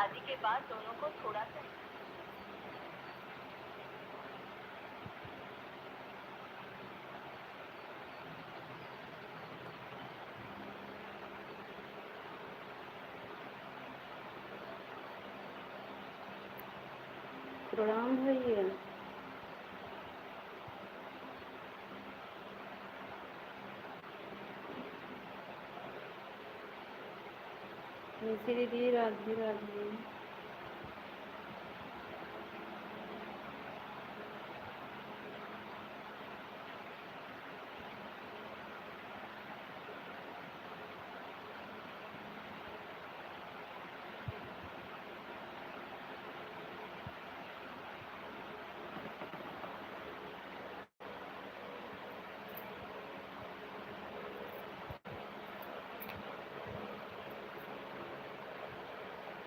शादी के बाद दोनों को थोड़ा सा प्रणाम भैया। निशी दीदी राधे राधे।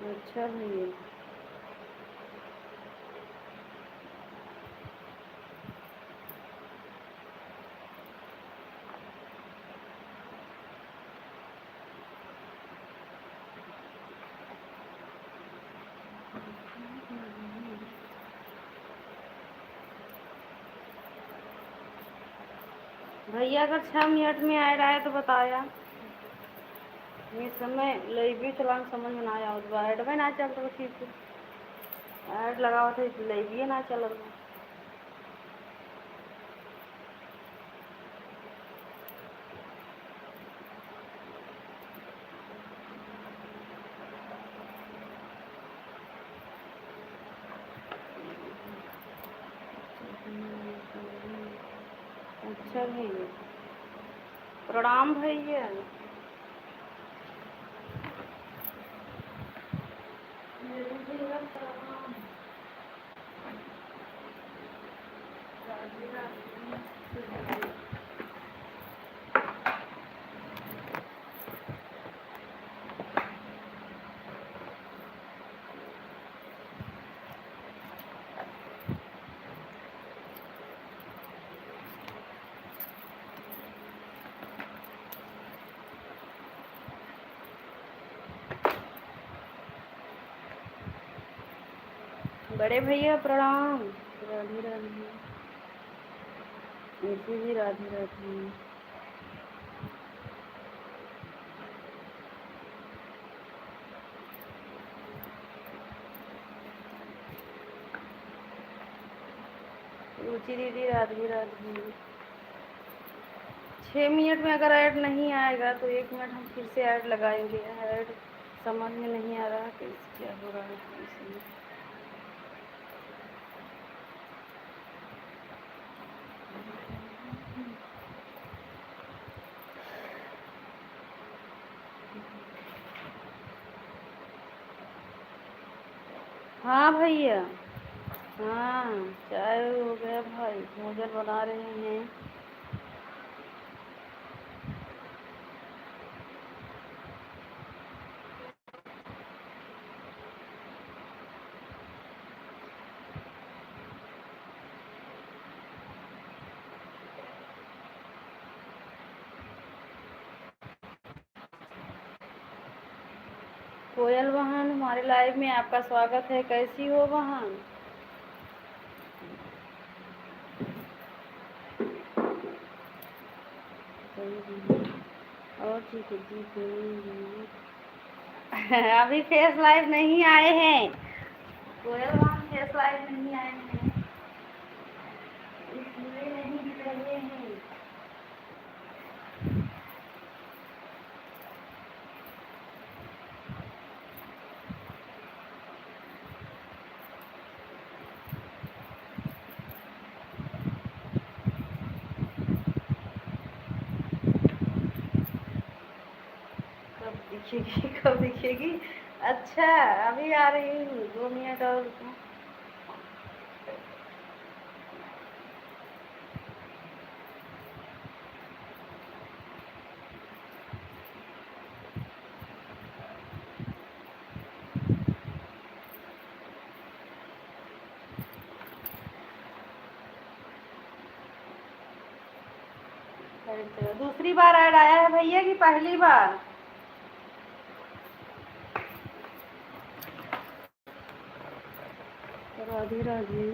अच्छा भैया। भैया अगर 6 मिनट में ऐड आया तो बताया। इस समय लाइव चलान समझ में ना आया तो ऐड में ना चल रहा ठीक है। ऐड लगा हुआ था लाइव ना चल रहा। अच्छा भैया प्रणाम भैया। बड़े भैया प्रणाम। राधे राधे। निशी जी राधे राधे। रुचि दीदी राधे राधे। 6 मिनट में अगर ऐड नहीं आएगा तो 1 मिनट हम फिर से ऐड लगाएंगे। ऐड समझ में नहीं आ रहा कि क्या हो रहा है इसमें। हाँ भैया। हाँ चाय हो गया भाई, भोजन बना रहे हैं। कोयल बहन हमारे लाइव में आपका स्वागत है। कैसी हो बहन? और ठीक है। अभी फेस लाइव नहीं आए हैं। कोयल बहन फेस लाइव नहीं आए हैं इसलिए नहीं दिख रहे हैं। दिखेगी कब दिखेगी? अच्छा अभी आ रही हूँ, 2 मिनट और रुको। दूसरी बार ऐड आया है भैया की पहली बार? राधे राधे।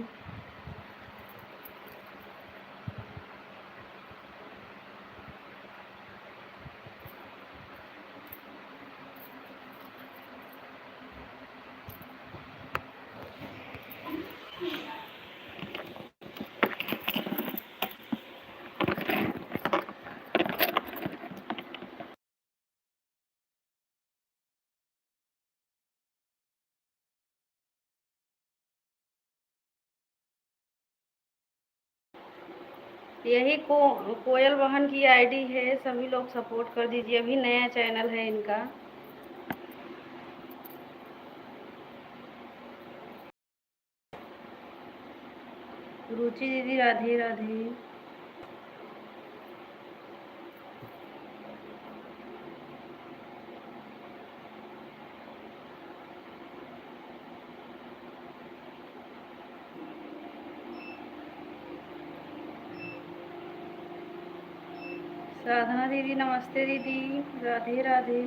यही कोयल बहन की आईडी है, सभी लोग सपोर्ट कर दीजिए। अभी नया चैनल है इनका। रुचि दीदी राधे राधे। साधना दीदी नमस्ते दीदी, राधे राधे।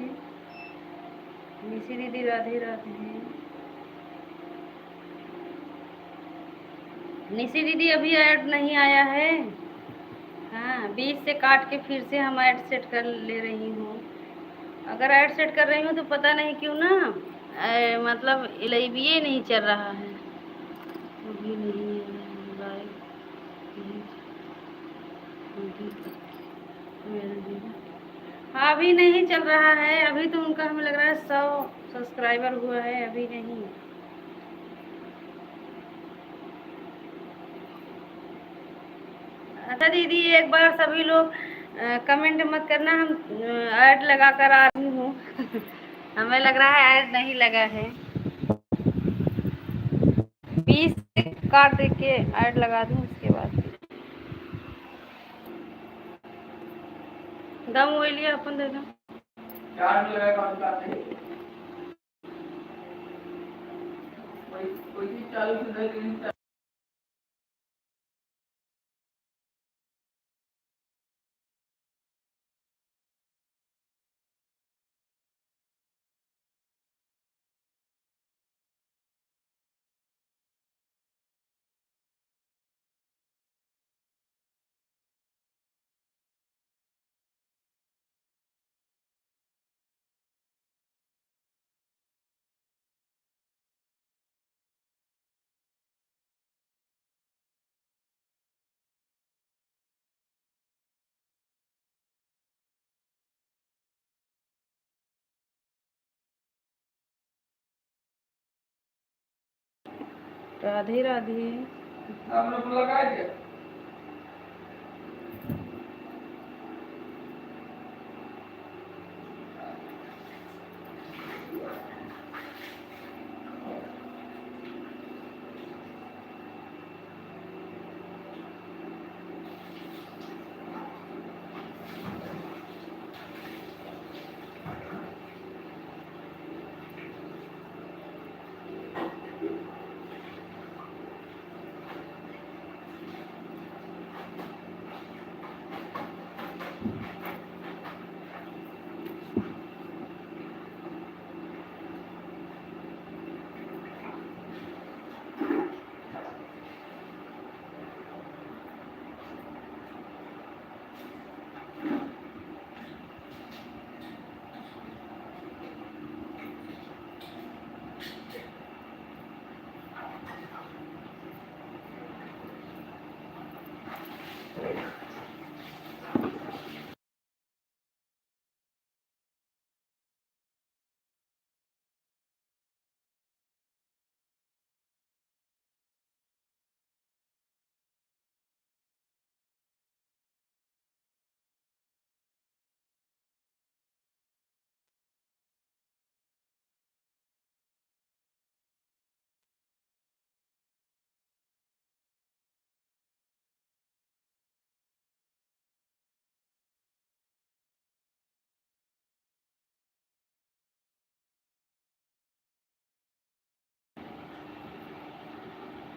निशी दीदी राधे राधे। निशी दीदी अभी ऐड नहीं आया है। हाँ, 20 से काट के फिर से हम ऐड सेट कर ले रही हूँ। अगर ऐड सेट कर रही हूँ तो पता नहीं क्यों ना मतलब इलेबिए नहीं चल रहा है। अभी नहीं है लाइव। हाँ, अभी नहीं चल रहा है। अभी तो उनका हमें लग रहा है 100 सब्सक्राइबर हुआ है, अभी नहीं। अच्छा दीदी, एक बार सभी लोग कमेंट मत करना, हम ऐड लगा कर आ रही हूँ। हमें लग रहा है ऐड नहीं लगा है। 20 काट दे के ऐड लगा दूँ, उसके बाद दम वो लिया अपन दे दो। राधे राधे।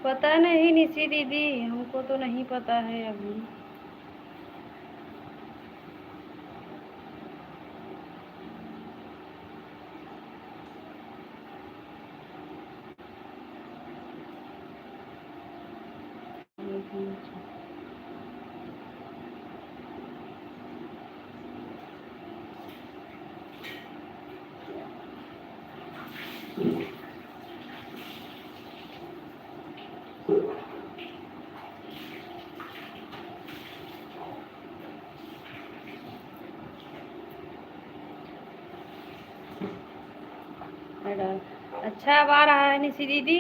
पता नहीं निशी दीदी, हमको तो नहीं पता है अभी। अच्छा अब आ रहा है निशी दीदी।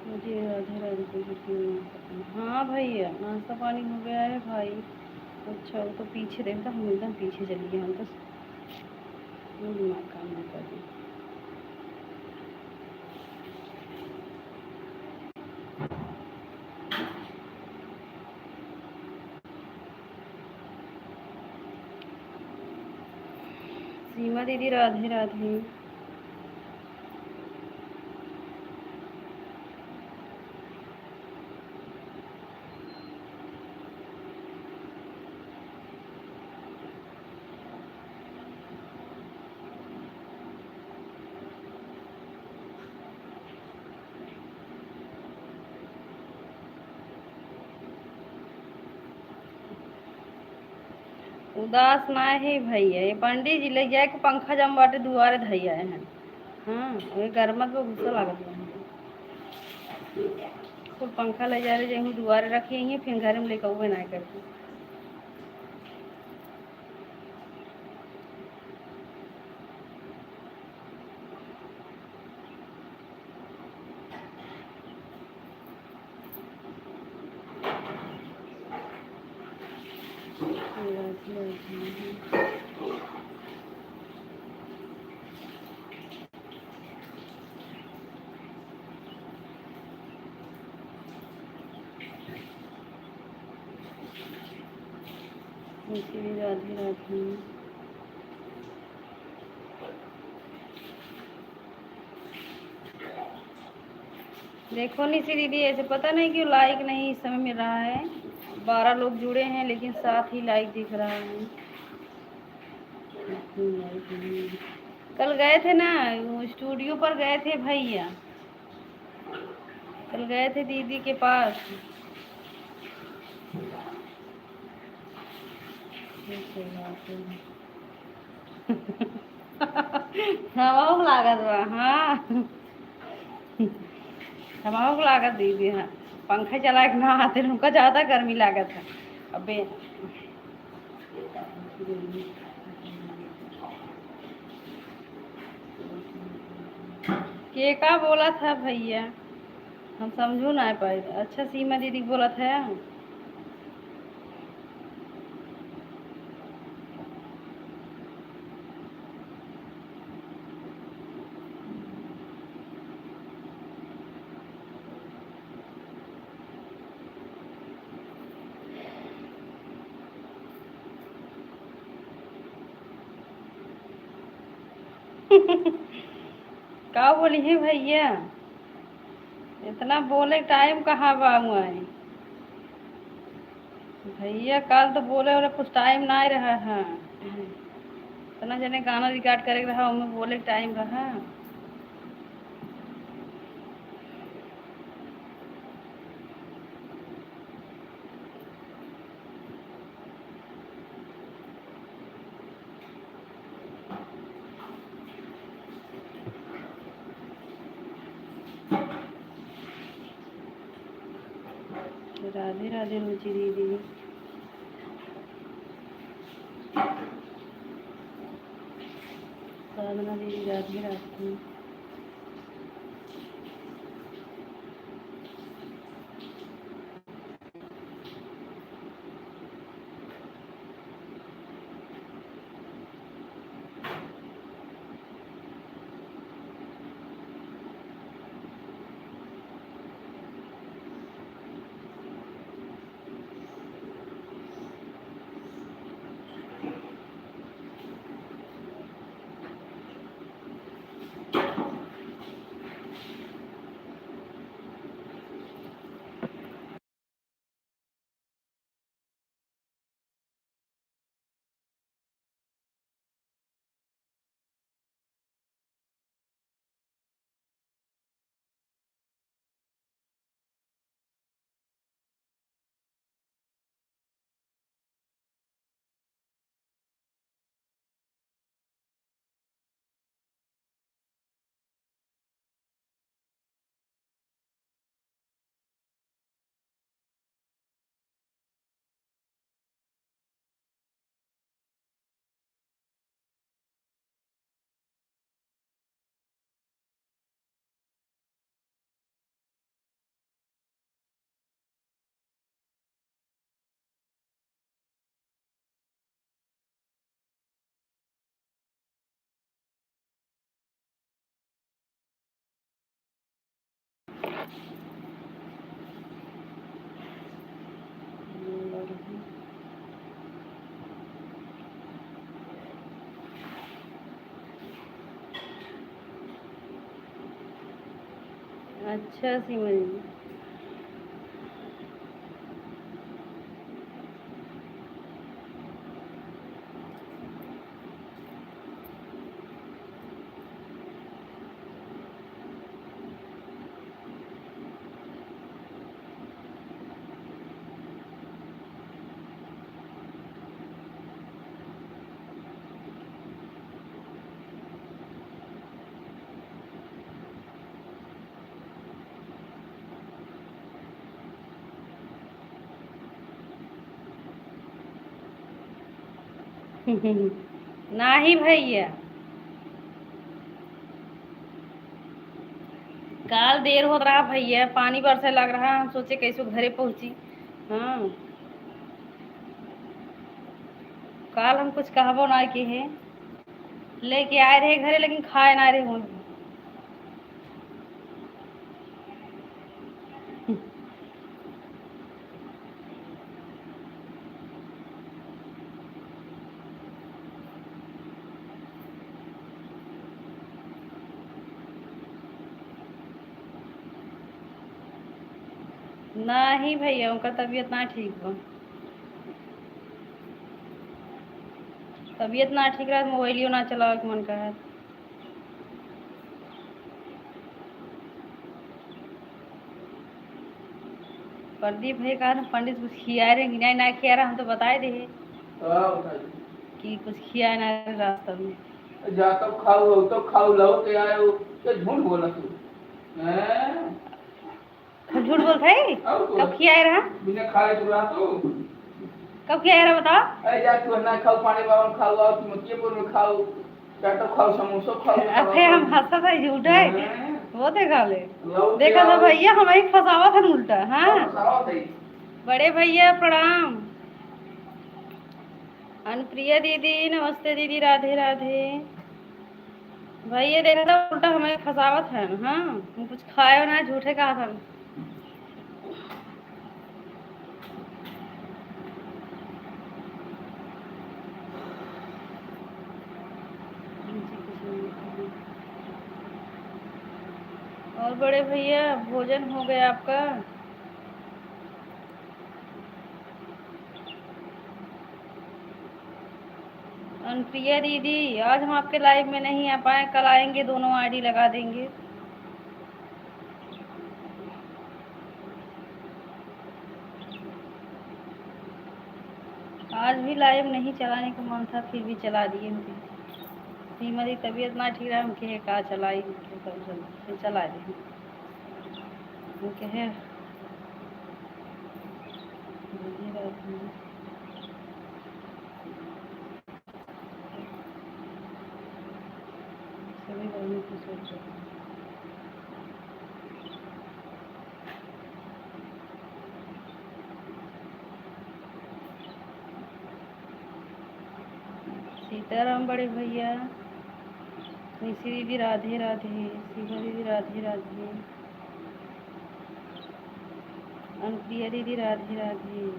मुझे राधे राधे को हाँ भैया नाश्ता पानी हो गया है भाई। अच्छा वो तो पीछे देखता, हम एकदम पीछे चली गए, हम तो दिमाग काम नहीं कर रही। सीमा दीदी राधे राधे। उदास ना है भैया, ये पंडित जी ले जाए के पंखा जम बाटे दुआरे धई आए हैं। हाँ ये गर्मत में गुस्सा लागत है। कुल पंखा ले जा रहे जहीं दुआरे रखे हैं, फिर घर में लेकर हुए ना करके। राधे राधे। देखो निशी दीदी, ऐसे पता नहीं क्यों लाइक नहीं इस समय मिल रहा है। 12 लोग जुड़े हैं लेकिन 7 ही लाइक दिख रहा है। कल गए थे ना स्टूडियो पर गए थे भैया, कल गए थे दीदी के पास। हमारा लागत बा हाँ। हमारा लागत दीदी हाँ, पंखा चला के ना आते उनका ज़्यादा गर्मी लागत है। अबे के का बोला था भैया, हम समझू ना पाए। अच्छा सीमा दीदी बोला था। का बोली है भैया, इतना बोले टाइम कहाँ बा हुआ है भैया। कल तो बोले बोले कुछ टाइम ना रहा है, इतना जने गाना रिकॉर्ड करे रहा उनमें बोले टाइम रहा। राधे राधे रुचि दीदी। साधना दीदी राधे राधे। अच्छा सीमा जी। नाही भैया, काल देर हो रहा भैया, पानी बरसे लग रहा, हम सोचे कैसे घरे पहुंची। हाँ, काल हम कुछ कहबो ना के है, लेके आए रहे घरे लेकिन खाए ना रहे हूँ। नहीं भैया, उनका तबीयत ना ठीक बा। तबीयत ना ठीक रहा, मोबाइलियो ना चलावे के मन करे। प्रदीप भाई कहा था पंडित कुछ खिया रहे, गिनाई ना खिया रहा, हम तो बताए दे कि कुछ खिया ना रहे रास्ता में। जा तो खाऊ लो के आए हो, तो झूठ बोला तू हैं? झूठ बोलता है? कब खिया रहा? बिना खाए तू रहा तू कब खिया रहा बताओ? अरे जा तू ना खाओ, पानी बावन खाओ, आओ तुम मतियपुर में खाओ, चाटो खाओ, समोसा खाओ। अबे हम हंसा था, झूठ है वो देखा ले, लौ के देखा था आओ। भैया, हमारी फसावा था उल्टा। हाँ, फसावा था ही। बड़े भैया प्रणाम। अनुप्रिया दीदी नमस्ते दीदी, राधे राधे। भैया देखा था उल्टा हमारी फसावत है। हाँ, हम कुछ खाए ना, झूठे कहा था। और बड़े भैया भोजन हो गया आपका? अनुप्रिया दीदी आज हम आपके लाइव में नहीं आ पाए, कल आएंगे, दोनों आईडी लगा देंगे। आज भी लाइव नहीं चलाने का मन था, फिर भी चला दिए हम। सीमा दी तबीयत ना ठीक रहा, हम कहे का चलाई, फिर चला दिए हम कहे सभी बहनों को सोच रहे। सीताराम बड़े भैया, निशी दीदी राधे राधे, सीमा दीदी राधे राधे, अनुप्रिया दीदी राधे राधे।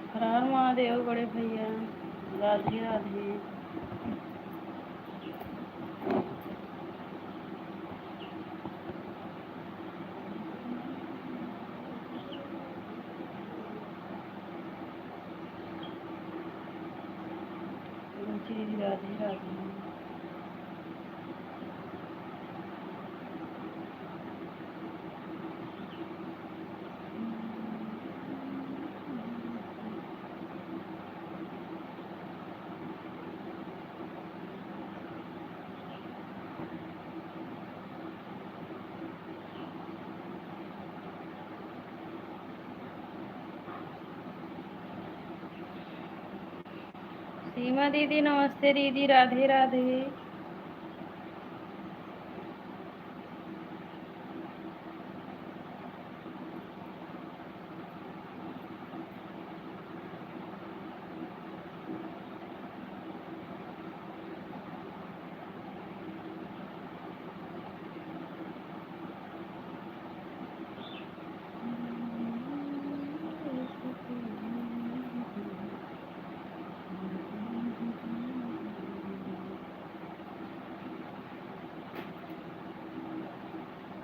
हर हर महादेव बड़े भैया, राधे राधे। मीनाक्षी दीदी राधे राधे। सीमा दीदी नमस्ते दीदी राधे राधे।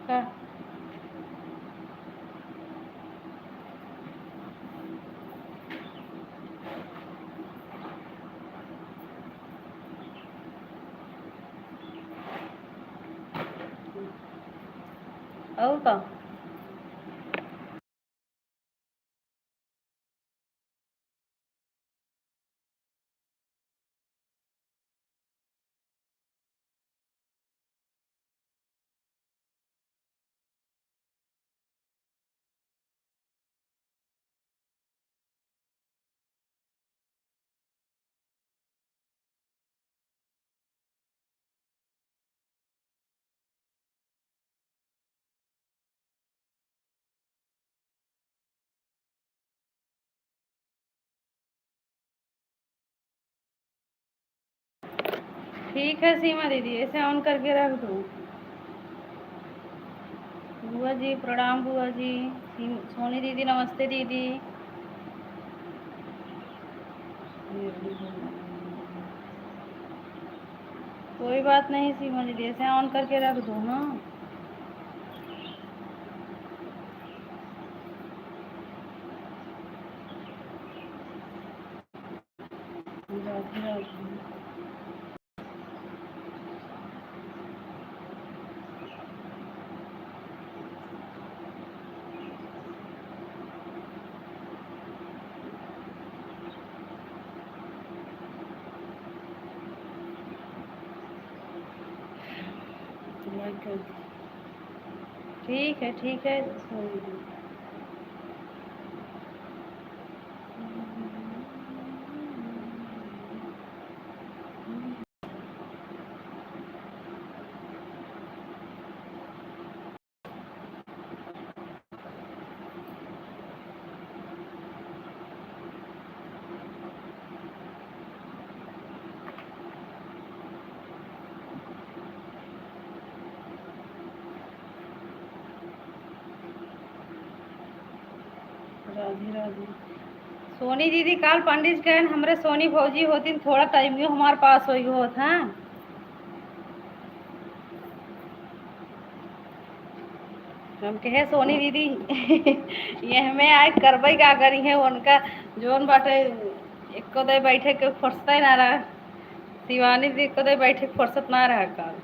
का और का ठीक है सीमा दीदी, ऐसे ऑन करके रख दो। बुआ जी प्रणाम बुआ जी। सोनी दीदी नमस्ते दीदी। कोई बात नहीं सीमा दीदी, ऐसे ऑन करके रख दो ना। राधे राधे। ठीक है सोनी दीदी। राधे राधे। सोनी दीदी काल पंडित गए हमरे सोनी भौजी होती थोड़ा टाइम हमारे पास हो होत हैं। हम कहे सोनी दीदी ये हमें आए करबई का करी है उनका जोन बाटे एको दे बैठे के फुर्सत ही ना रहा। शिवानी दीदी एको दे बैठे के फुर्सत ना रहा काल।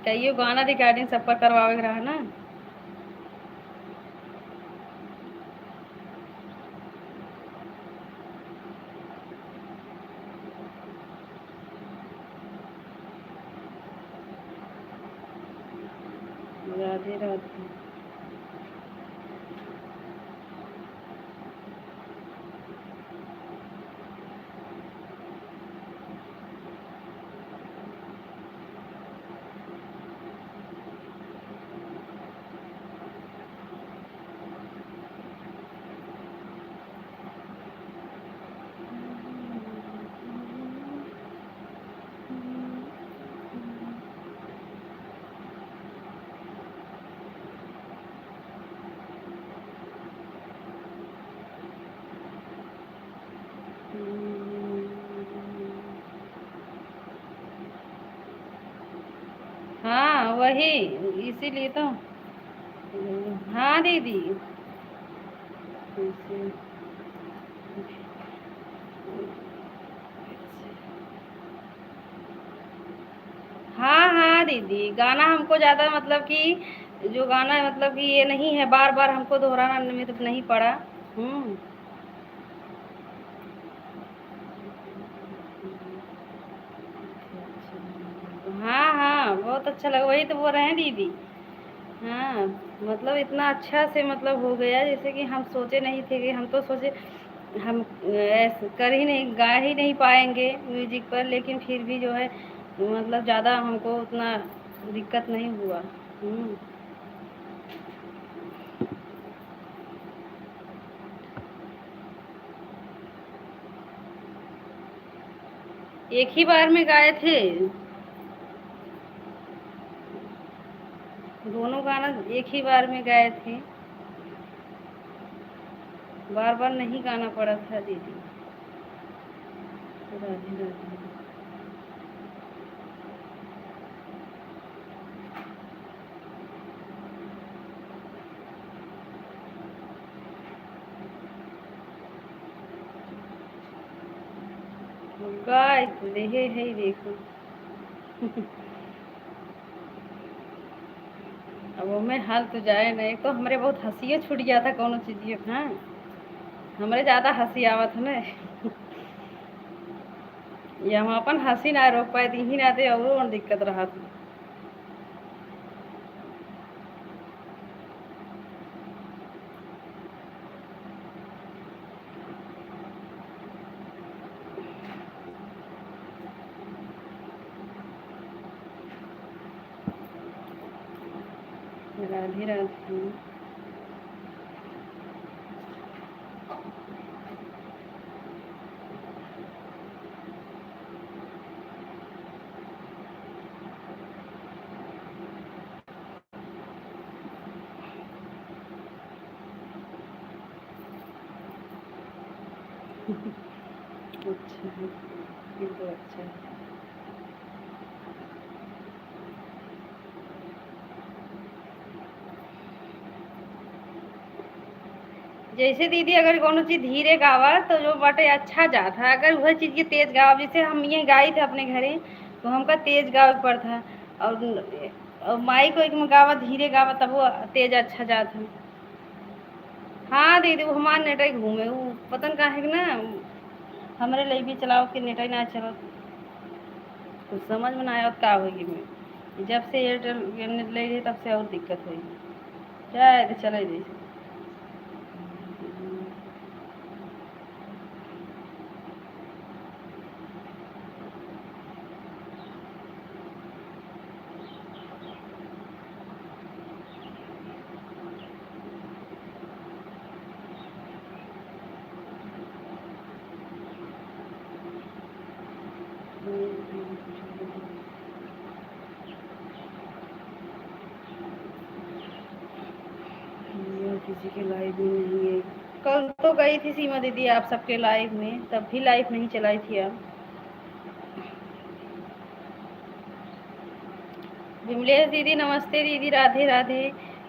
कहियो गाना रिकॉर्डिंग सब पर करवावे के रहा ना। राधे राधे। हाँ वही इसीलिए तो। हाँ दीदी। दीदी, गाना हमको ज़्यादा मतलब कि जो गाना मतलब कि ये नहीं है, बार बार हमको दोहराना में तो नहीं पड़ा। हाँ हाँ, बहुत अच्छा लगा, वही तो बोल रहे हैं दीदी। हाँ, मतलब इतना अच्छा से मतलब हो गया, जैसे कि हम सोचे नहीं थे, कि हम तो सोचे हम ऐसे कर ही नहीं, गा ही नहीं पाएंगे म्यूजिक पर, लेकिन फिर भी जो है मतलब ज़्यादा हमको उतना दिक्कत नहीं हुआ। एक ही बार में गाए थे दोनों गाना, एक ही बार में गाए थे, बार बार नहीं गाना पड़ा था दीदी। राधे राधे। गाय तो रहे है ही, देखो। अब हमें हाल तो जाए नहीं, तो हमारे बहुत हंसिए छूट गया था कोनो चीज़। हाँ, हमारे ज़्यादा हंसी आवत है ना। ये हम अपन हंसी ना रोक पाए, ही ना थे और दिक्कत रहा था। राधे राधे। अच्छा है, ये तो अच्छा है। जैसे दीदी अगर कोनो चीज़ धीरे गावा तो जो बाटे अच्छा जात है, अगर वह चीज़ के तेज गावा, जैसे हम ये गाई थे अपने घरे, तो हमका तेज गावे पर था, और माई को एक में गावा धीरे गावा तब वो तेज अच्छा जात है। हाँ दीदी, वो हमारे नेटा घूमे, वो पता नहीं काहे के ना हमारे लिए भी चलाओ कि नेटा ना चलो, कुछ समझ में ना आया का होगी। मैं जब से एयरटेल नेट ले रही तब से और दिक्कत हुई, क्या चले दी। किसी के लाइव में नहीं है। कल तो गई थी सीमा दीदी आप सबके लाइव में, तब भी लाइव नहीं चलाई थी आप। विमलेश दीदी नमस्ते दीदी, राधे राधे।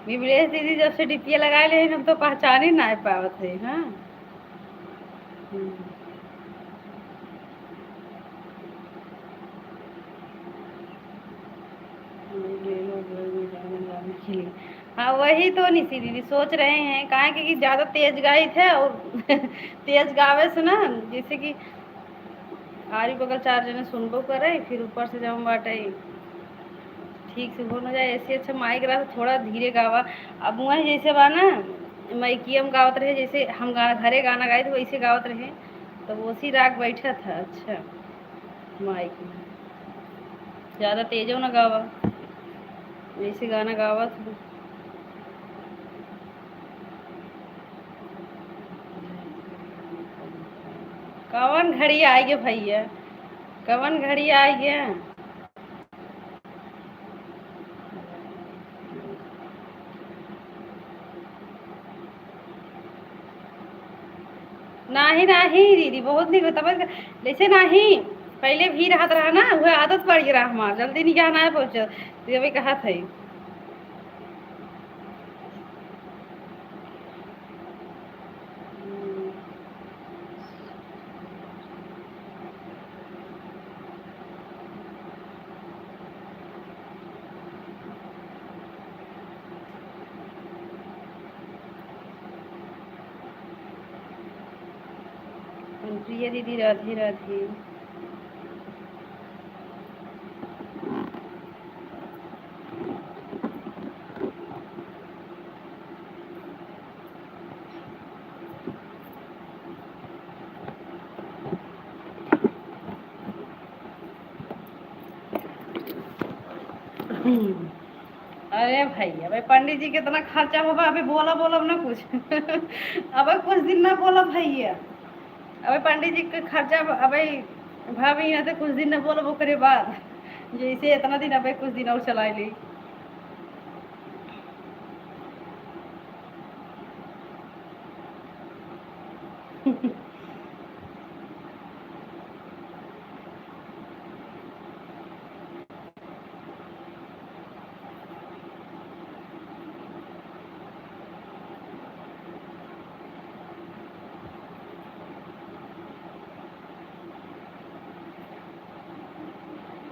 विमलेश दीदी जब से डिपिया लगाए ले हम तो पहचान ही ना पावत है। हाँ, हाँ वही तो निशी दीदी सोच रहे हैं, काहे कि ज़्यादा तेज गाई थे, और तेज गावे से ना जैसे कि आरी बगल चार जने सुनबो करे, फिर ऊपर से जब बाटे ठीक से हो न जाए, ऐसे अच्छा माइक रहा तो थोड़ा धीरे गावा। अब वही जैसे बा ना मैकियम गावत रहे, जैसे हम घरे गाना गाए थे वैसे गावत रहे, तो उसी राग बैठा था अच्छा माइक में, ज़्यादा तेजो न गावा, वैसे गाना गावा था। कवन घड़ी आई गया भैया, कवन घड़ी आई गया। नाही नाही दीदी, बहुत नहीं तब जैसे नहीं पहले भी रहत रहा ना, वह आदत पड़ गया हमार, जल्दी नहीं जाना है पहुँच, अभी कहा था। प्रिया दीदी राधे राधे। अरे भैया भाई पंडित जी कितना खर्चा होगा अभी बोला बोला ना कुछ अब कुछ दिन ना बोला भैया अबे पंडित जी के खर्चा अबे भाभी यहाँ से कुछ दिन न बोलो करे बाद जैसे इतना दिन अबे कुछ दिन और चला ली।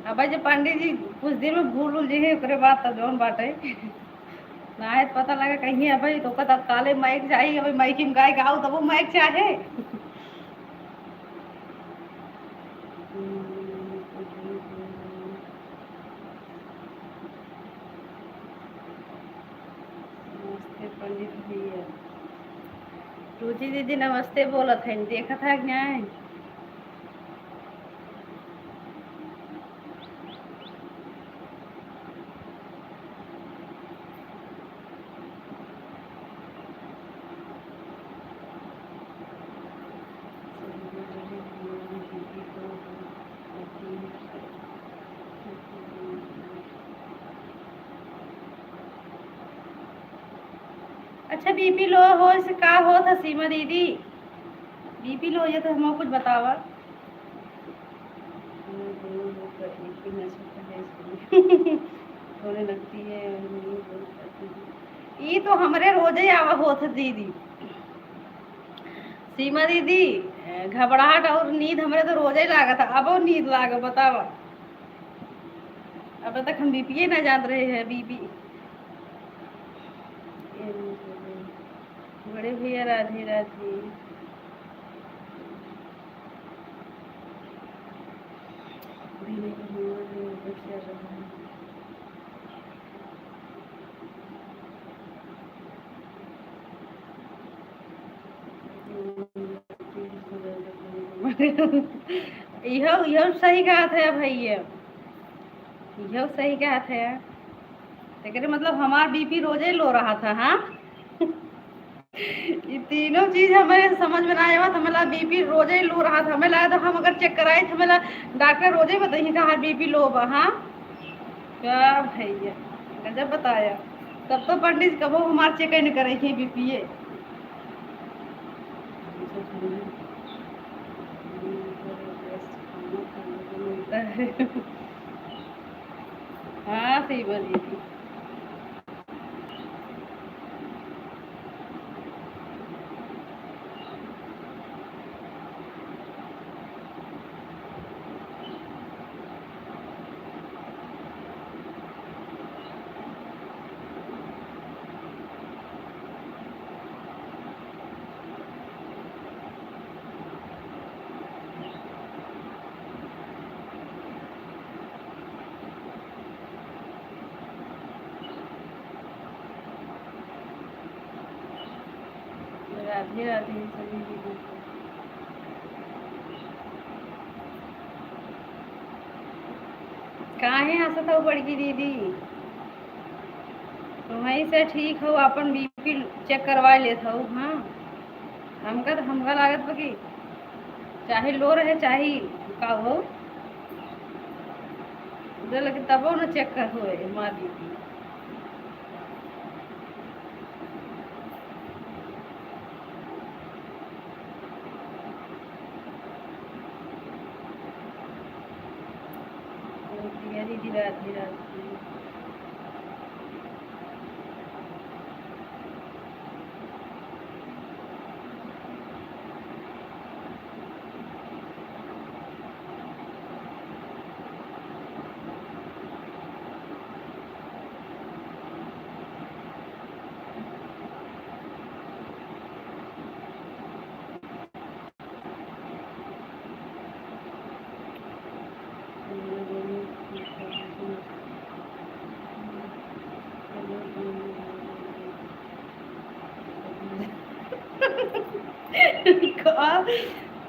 अब जब पंडित जी कुछ दिन में भूल उल जी ओकरे बाद तब जौन बाटे ना है पता लगा कहीं अब तो तत्काले माइक चाहिए अब माइक में गाय गाओ तब वो माइक चाहे। नमस्ते पंडित भैया। रुचि दीदी नमस्ते बोलत है देखा था क्या है। अच्छा बीपी लो हो से का हो था सीमा दीदी बीपी लो ये तो हम कुछ बतावा। होने लगती है ये तो हमारे रोज ही आवा होता दीदी सीमा दीदी घबराहट और नींद हमारे तो रोज ही लागा था अब और नींद लागा बतावा। अब तक हम बीपी ना जान रहे हैं बीपी। बड़े भैया राधे राधे। यह सही कहा था भैया यह सही कहा था लेकिन मतलब हमारा बीपी रोजे लो रहा था। हाँ ये तीनों चीज हमें समझ में ना आया था हमारा बीपी रोजे लो रहा था हमें लगा तो हम अगर चेक कराए थे हमें डॉक्टर रोजे बताइए कहा बीपी लो बा। हाँ क्या भैया गजब बताया तब तो पंडित कबो हमारे चेक नहीं करे थे बीपी। हाँ सही बोलिए थी। राधे राधे सभी दीदी को। काहे हंसत हो बड़की दीदी तुम्हारी से ठीक हो अपन बीपी चेक करवा लेत हो। हाँ हमका लागत बा कि चाहे लो रहे चाहे का हो लेकिन तबो न चेक कर हो हमार बीपी। दीदी राधे राधे।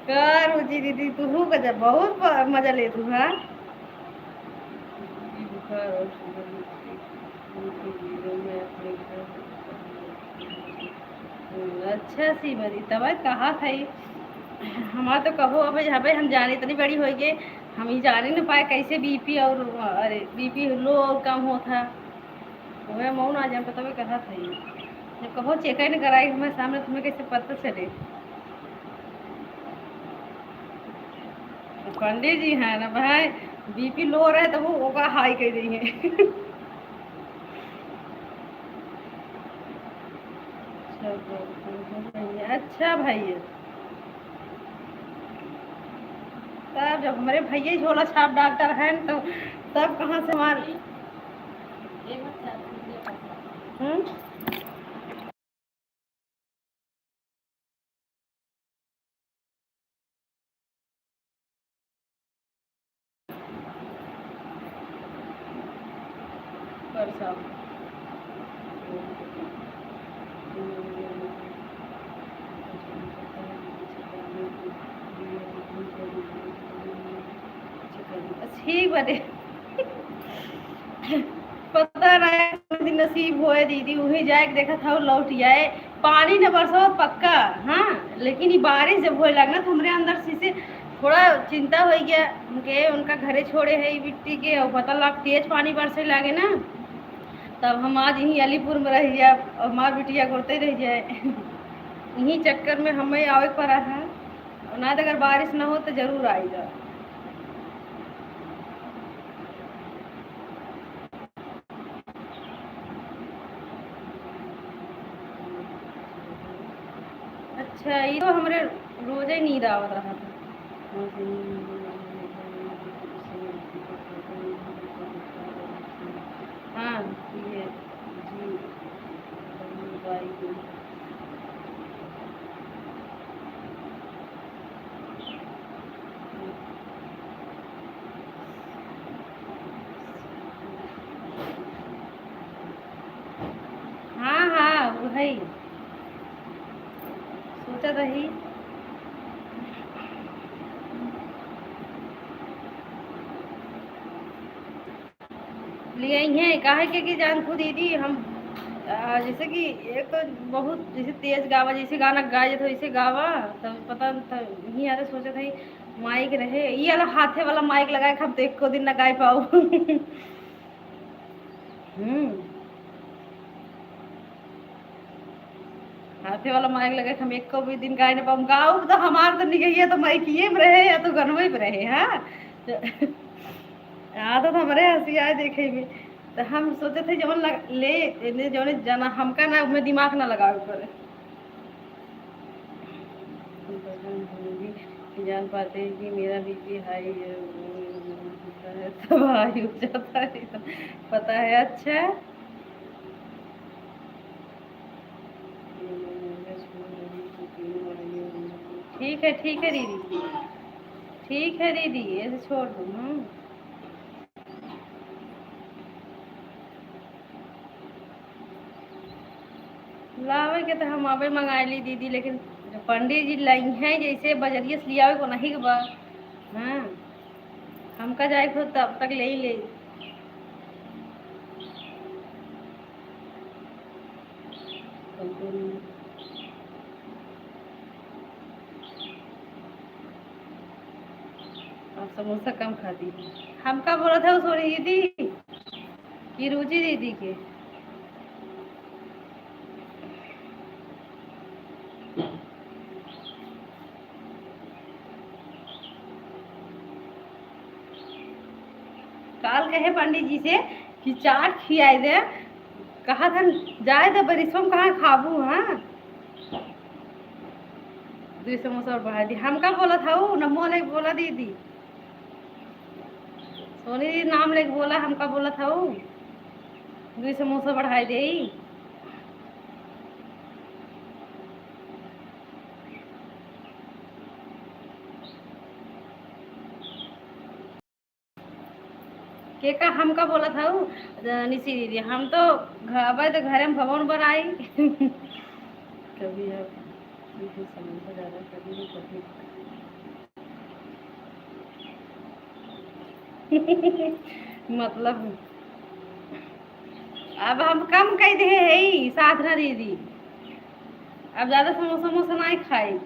का रुचि दीदी तू गजब बहुत मजा ले तू। हाँ बुखार और शुगर उनके जीवन में अपने अच्छा सी बड़ी तब कहा था हमारा तो कहो अब भाई हम जाने इतनी बड़ी हो गए हम ही जाने न पाए कैसे बीपी और अरे बीपी लो और कम हो था वह मौन आज हम पता भी कहा था ये कहो चेक ही नहीं कराई हमारे सामने तुम्हें कैसे पता चले। पंडित जी हैं ना भाई बीपी लो रहे तो वो होगा हाई कर देंगे। अच्छा भाई तब जब हमारे भैया झोला छाप डॉक्टर हैं तो तब कहाँ से हमारे ठीक बने पता नहीं नसीब होए दीदी वही जाए देखा था लौट जाए पानी न बरसो पक्का। हाँ लेकिन ये बारिश जब होए लगना तो हमारे अंदर से थोड़ा चिंता हो गया उनके उनका घरे छोड़े है मिट्टी के और पता लग तेज पानी बरसे लगे ना तब हम आज यहीं अलीपुर में रह जाए और हमार बिटिया करते रह जाए। यहीं चक्कर में हमें आवे पड़ा है और ना तो अगर बारिश ना हो तो जरूर आएगा। अच्छा ये तो हमारे रोज ही नींद आवत रहा था। हाँ ये जी हाँ हाँ वही सोचा रही लिए हैं काहे के कि जान खुद दीदी हम जैसे कि एक तो बहुत जैसे तेज गावा जैसे गाना गाए तो वैसे गावा तब पता नहीं यार सोचा था माइक रहे ये वाला हाथे वाला माइक लगाए हम तो एक को दिन ना गाए पाओ। हाथे वाला माइक लगे हम एक को भी दिन गाए ना पाऊँ गाओ तो हमार तो निकलिए तो माइकिए में रहे या तो गनवे में रहे। हाँ आदत हमारे हंसी आए देखे में तो हम सोचे थे जवन ले जवन जाना हमका ना उसमें दिमाग ना लगावे पड़े जान पाते हैं कि मेरा बीपी हाई है तब हाई हो जाता है तो पता है। अच्छा ठीक है दीदी ठीक है दीदी ऐसे छोड़ दूँ। लावे के तो हम आवे मंगा ली दीदी लेकिन जो पंडित जी लाई हैं जैसे बजरिया से लियावे को नहीं के बा। हाँ हमका जाए खुद तब तक ले ही ले आप समोसा कम खाती हमका बोला था सोनी दीदी की रुचि दीदी के काल कहे पंडित जी से कि चाट खियाए दे कहा था जाए तो बरिशम कहाँ खाबू। हाँ 2 समोसा और बढ़ा दी हमका बोला था वो नमो ले बोला दीदी सोनी दीदी नाम लेके बोला हमका बोला था वो 2 समोसा बढ़ाए दे के का हमका बोला था वो निशी दीदी हम तो घर तो घर में भवन पर आई कभी अब मुझे समोसा ज़्यादा कभी नहीं कभी मतलब अब हम कम कह दे है साधना दीदी, अब ज़्यादा समोसा समोसा नहीं खाई।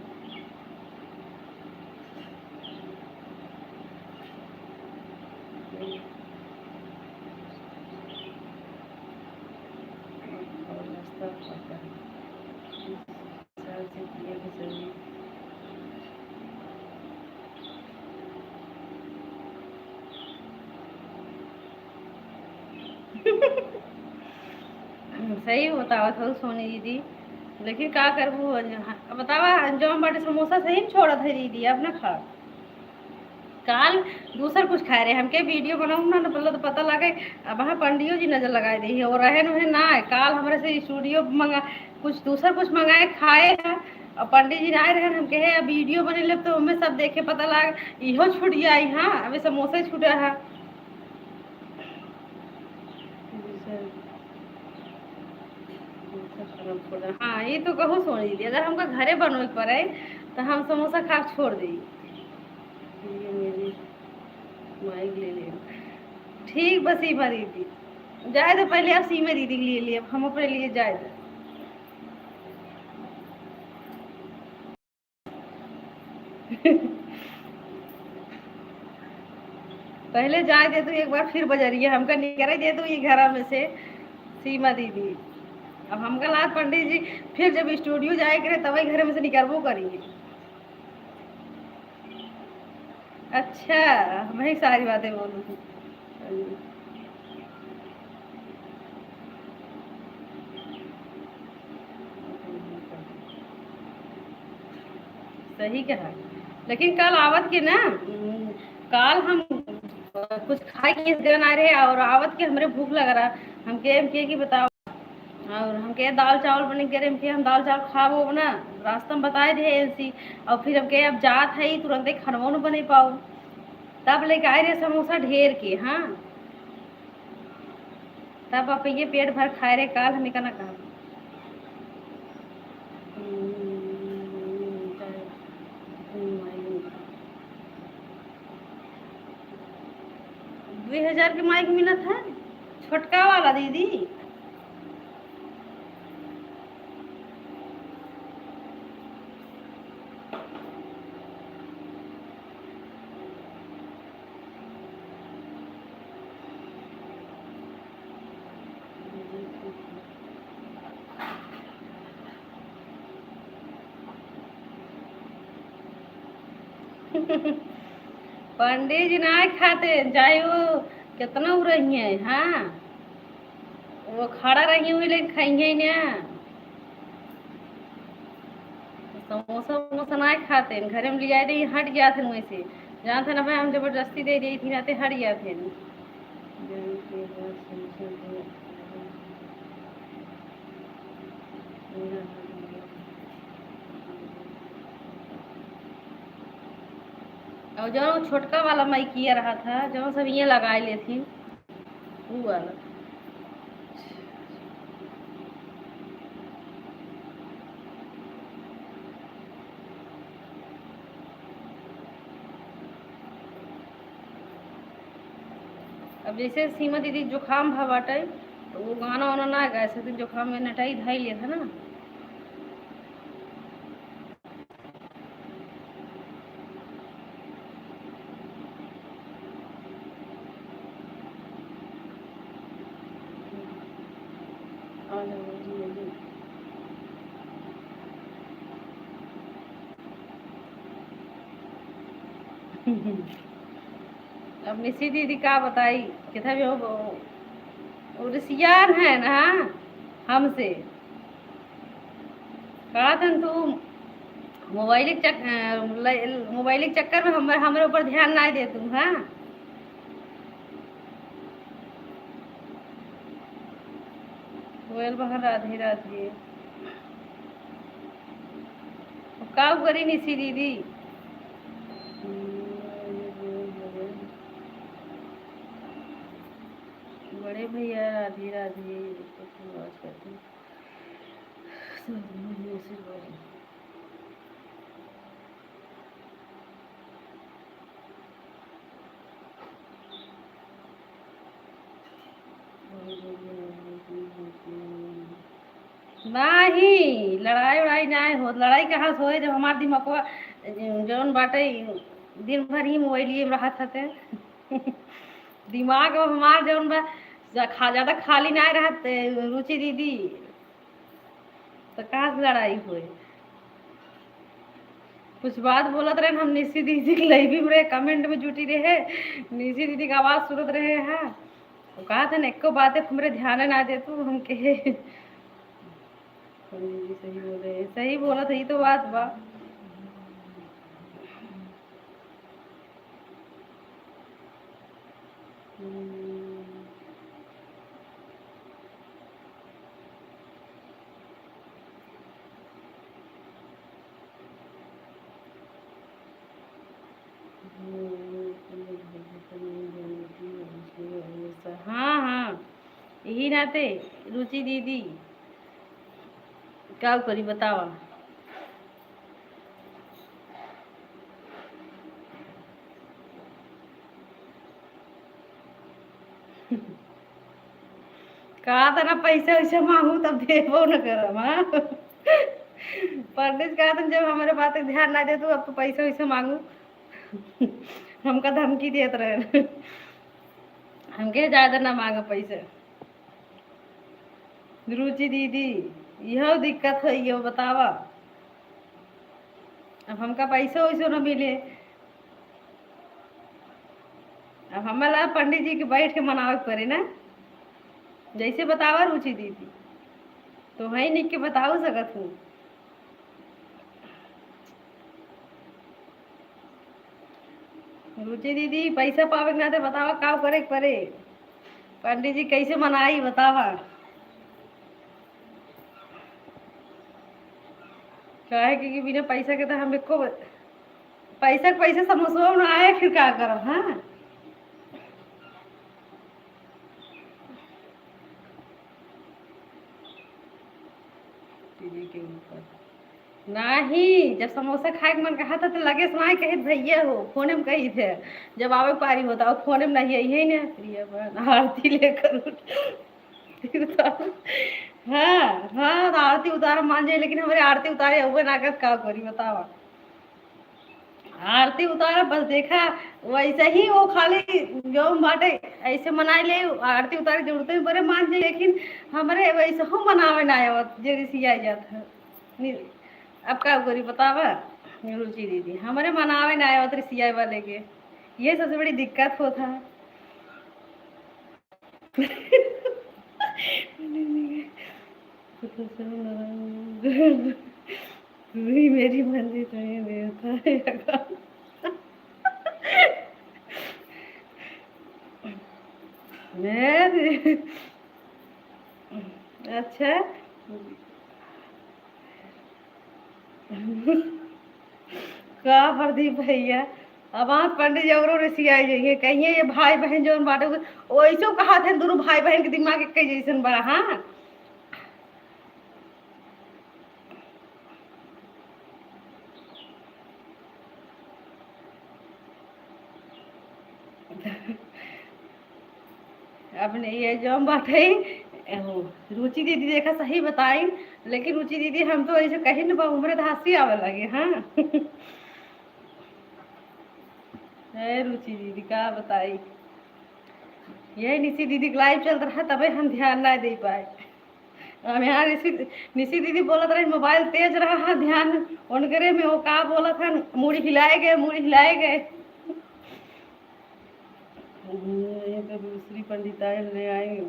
सही बतावा था सोनी दीदी, लेकिन का करबू बतावा जो हम बाटे समोसा सही में छोड़ा था दीदी, अब ना खा काल दूसर कुछ खाए रहे हमके वीडियो बनाऊ ना तो पता लगे अब वहाँ पंडियो जी नजर लगाए दी और रहन वहन ना है काल हमारे से स्टूडियो मंगा कुछ दूसर कुछ मंगाए खाए है और पंडित जी आए रहे हम कहे अब वीडियो बने ले तो हमें सब देखे पता लगे इहो छूट गया हाँ अभी समोसे छूटा है। हाँ ये तो कहो सोनी दीदी अगर हमको घरे बनवे पड़े तो हम समोसा खा के छोड़ दी। ये मेरी माइक ले ले ठीक बस सीमा दीदी जाए तो पहले आप सीमा दीदी के लिए अब हम अपने लिए जाए तो पहले जाए दे तो एक बार फिर बजरिए हमका निकल दे तो ये घर में से सीमा दीदी अब हमका लाद पंडित जी फिर जब स्टूडियो जाए करे तभी घर में से निकलबो करिए। अच्छा मैं सारी बातें बोलूँ सही कहा लेकिन कल आवत के ना कल हम कुछ खाए के दिन आ रहे और आवत के हमरे भूख लग रहा हमके की बताओ और हमके दाल चावल बने करे हमके हम दाल चावल खाबो ना रास्ता में बताए थे ऐसी और फिर हमके अब जात है तुरंत खानवा न बने पाओ तब लेके आए रहे समोसा ढेर के हाँ तब आप ये पेट भर खाए रहे काल हमें कहना कहा 2000 के माइक मिलत है छोटका वाला दीदी पंडित जी ना खाते चाहे वो कितना उ रही है हाँ वो खड़ा रही हुई लेकिन खाएंगे ना समोसा वमोसा ना खाते घर में ले आए थे हट गया थे वहीं से जहाँ थे ना भाई हम जबरदस्ती दे दी थी ना हट गया थे और जो छोटका वाला मैं किया रहा था जो सब ये लगा ले थी वो वाला अब जैसे सीमा दीदी जुकाम भा बाटे तो वो गाना वाना ना गाए सकते जुकाम में नटाई धाई लिया था ना अब निशी दीदी का बताई कि था वो रिसियान है ना हमसे कहा था तू मोबाइल के चक्कर में हमारे ऊपर ध्यान ना दे तू हाँ कोयल बहन राधे राधे का करी निशी दीदी बड़े भैया राधे राधे नहीं, लड़ाई उड़ाई नहीं हो, लड़ाई कहाँ से होए जब हमार दिमागवा जौन बाटे दिन भर ही मोबाइलिए में रहत हते। दिमाग अब हमार जौन बा ज्यादा खाली नहीं रहत रुचि दीदी, तो कहाँ से लड़ाई होए। कुछ बात बोलत रहे हम निशी दीदी के लाइव में कमेंट में जुटी रहे, निशी दीदी का आवाज सुनत रहे हैं। वो कहा था एको बातें हमरे ध्यान ना दे तू हमके। पंडित जी सही बोल रहे हैं, सही बोला था, ये तो बात बा। हाँ हाँ, यही नाते रुचि दीदी क्या करी बतावा। कहा था ना पैसा वैसा मांगू तब देबो न करम। हाँ, पंडित कहा था जब हमारे बात पे ध्यान ना दे तू अब तो पैसा वैसा मांगू। हमका धमकी देत रहे। हमके ज्यादा ना मांगा पैसा। रुचि दीदी यह दिक्कत है, ये बतावा। अब हमका पैसा वैसा न मिले, अब हमारा पंडित जी के बैठ के मनावे के पड़े ना, जैसे बतावा रुचि दीदी। तो है नहीं के बताओ सकत हूँ। रुचि दीदी पैसा पावे के नाते बतावा का करे के पड़े, पंडित जी कैसे मनाई बतावा। काहे कि बिना पैसा के तो हम एको पैसा के पैसा समोसा में आए फिर क्या करब। हाँ, दीदी के ऊपर नहीं, जब समोसा खाए के मन कहा था तो लगे सुनाए कहे भैया हो फोने में कही थे, जब आवे पारी होता और फोने में नहीं यही ना प्रिय बहन आरती लेकर फिर उतारो। हाँ हाँ, तो आरती उतारा मान जाए, लेकिन हमारे आरती उतारे हुए ना कर का करी बतावा। आरती उतारा बस देखा वैसे ही वो खाली जो बाटे ऐसे मनाए ले आरती उतारे जरूरत है बड़े मान जाए, लेकिन हमारे वैसे हम मनावे ना आवत जे रिसिया जाता। अब का करी बतावा रुचि दीदी, हमारे मनावे ना आवत रिसिया वाले के, ये सबसे बड़ी दिक्कत होता है। तू ही मेरी मंदिर नहीं देवता है। मैं अच्छा का प्रदीप भैया, अब आप पंडित जी और सियाई जाइए कहिए ये भाई बहन जो बाटे वैसे कहा थे दोनों भाई बहन के दिमाग एक जैसन बड़ा। हाँ, अब नहीं ये जो बाटे रुचि दीदी देखा सही बताई, लेकिन रुचि दीदी हम तो ऐसे कहीं न उम्र धासी आवे लगे। हाँ, है रुचि दीदी का बताई, यही निशी दीदी का लाइव चल रहा तबे हम ध्यान ना दे पाए। हम यहाँ निशी दीदी बोलत रहे मोबाइल तेज रहा है ध्यान उनकरे में, वो का बोला था मुड़ी हिलाए गए मुड़ी हिलाए गए। तो दूसरी पंडिताएं ले आएंगे,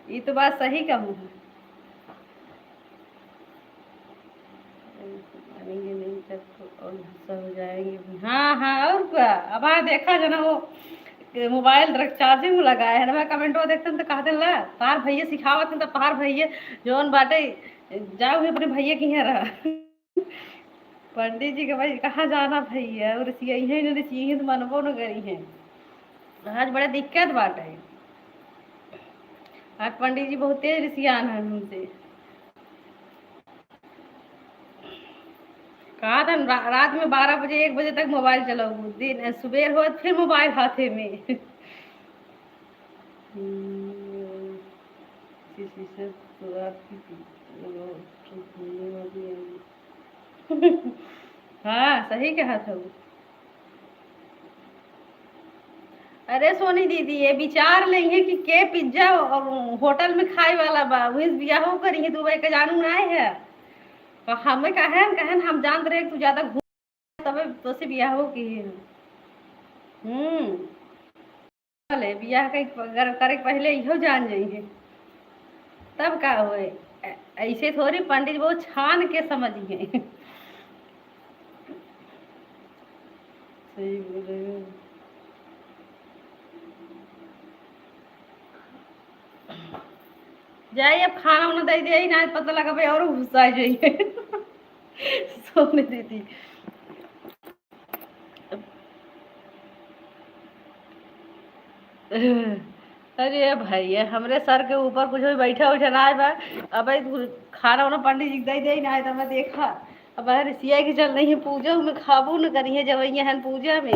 ये तो बात सही कहूँ। मानेंगे नहीं तब तो और गुस्सा हो जाएंगे। हाँ हाँ, और क्या। अब हाँ देखा जना वो मोबाइल चार्जिंग में लगाया है ना, मैं कमेंटो देखते तो कहते ला तार भैया सिखावत तो तार भैया जोन बाटे जाओ अपने भैया की यहाँ रहा। पंडित जी के भाई कहाँ जाना भैया, और यही न रसिए तो मनबो न करी है। आज बड़ा दिक्कत बात है, आज पंडित जी बहुत तेज रिसियान है हमसे। कहा था रात में 12 बजे 1 बजे तक मोबाइल चलाओ, दिन सुबह हो फिर मोबाइल हाथे में। किसी से तो आपकी हाँ सही कहा था वो। अरे सोनी दीदी ये विचार नहीं है कि के पिज्जा और होटल में खाए वाला बा वही बियाहो करेंगे दुबई के जानू ना है। तो हमें कहन हम जान रहे तू ज्यादा घूम तबे तो से बियाहो की है। बोले बियाह के करे के पहले इहो जान जाइए तब का होए। ऐसे थोड़ी पंडित बहुत छान के समझिए। सही बोल रहे हो। जाइए अब खाना उना दे दिया ना पता लगा भाई और गुस्सा जाइए। सोने दीदी अरे भैया हमरे सर के ऊपर कुछ भी बैठा उठा ना बा। अब खाना वाना पंडित जी दे दे ना तो मैं देखा अब रिसिया की चल रही है पूजा में खाबू न करी है जब है पूजा में।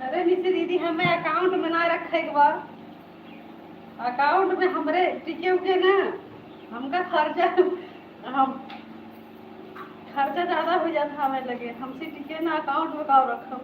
अरे निशी दीदी हमें अकाउंट बना रखे एक बार अकाउंट में हमरे टिके उके ना हमका खर्चा हम खर्चा ज्यादा हो जाता हमें लगे हमसे टिके ना अकाउंट में का रखो।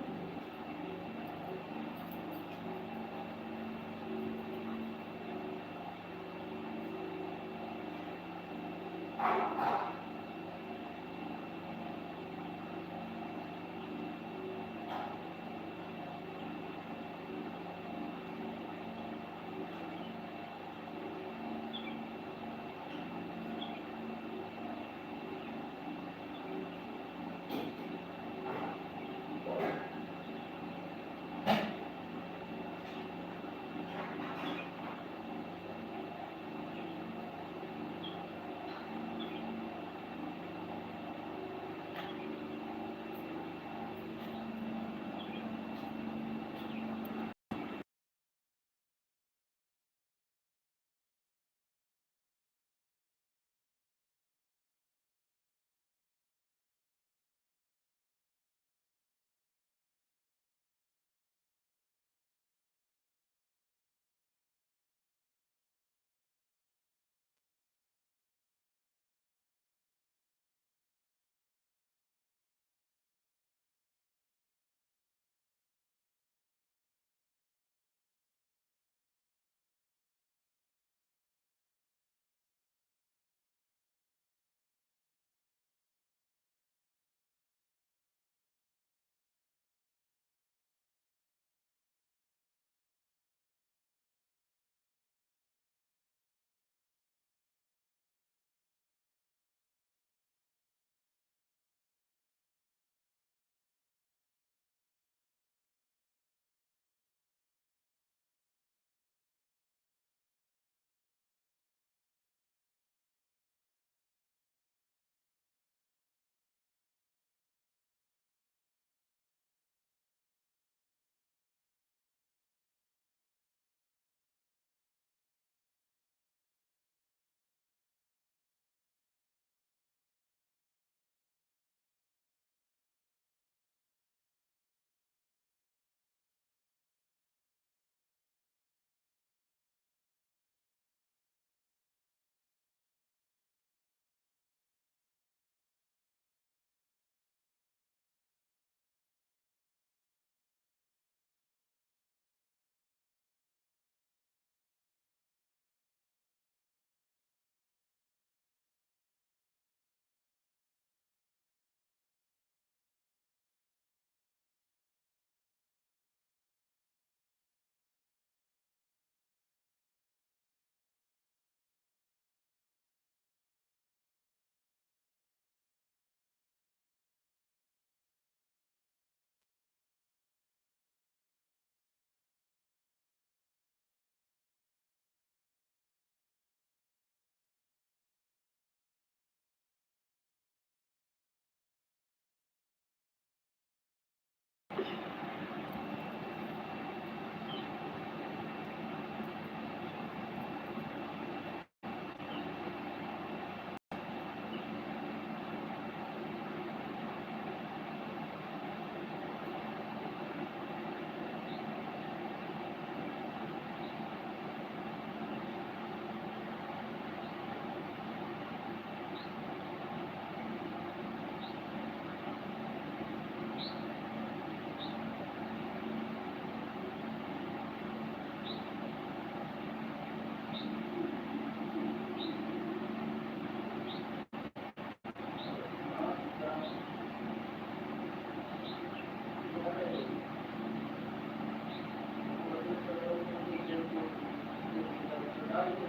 कहाँ?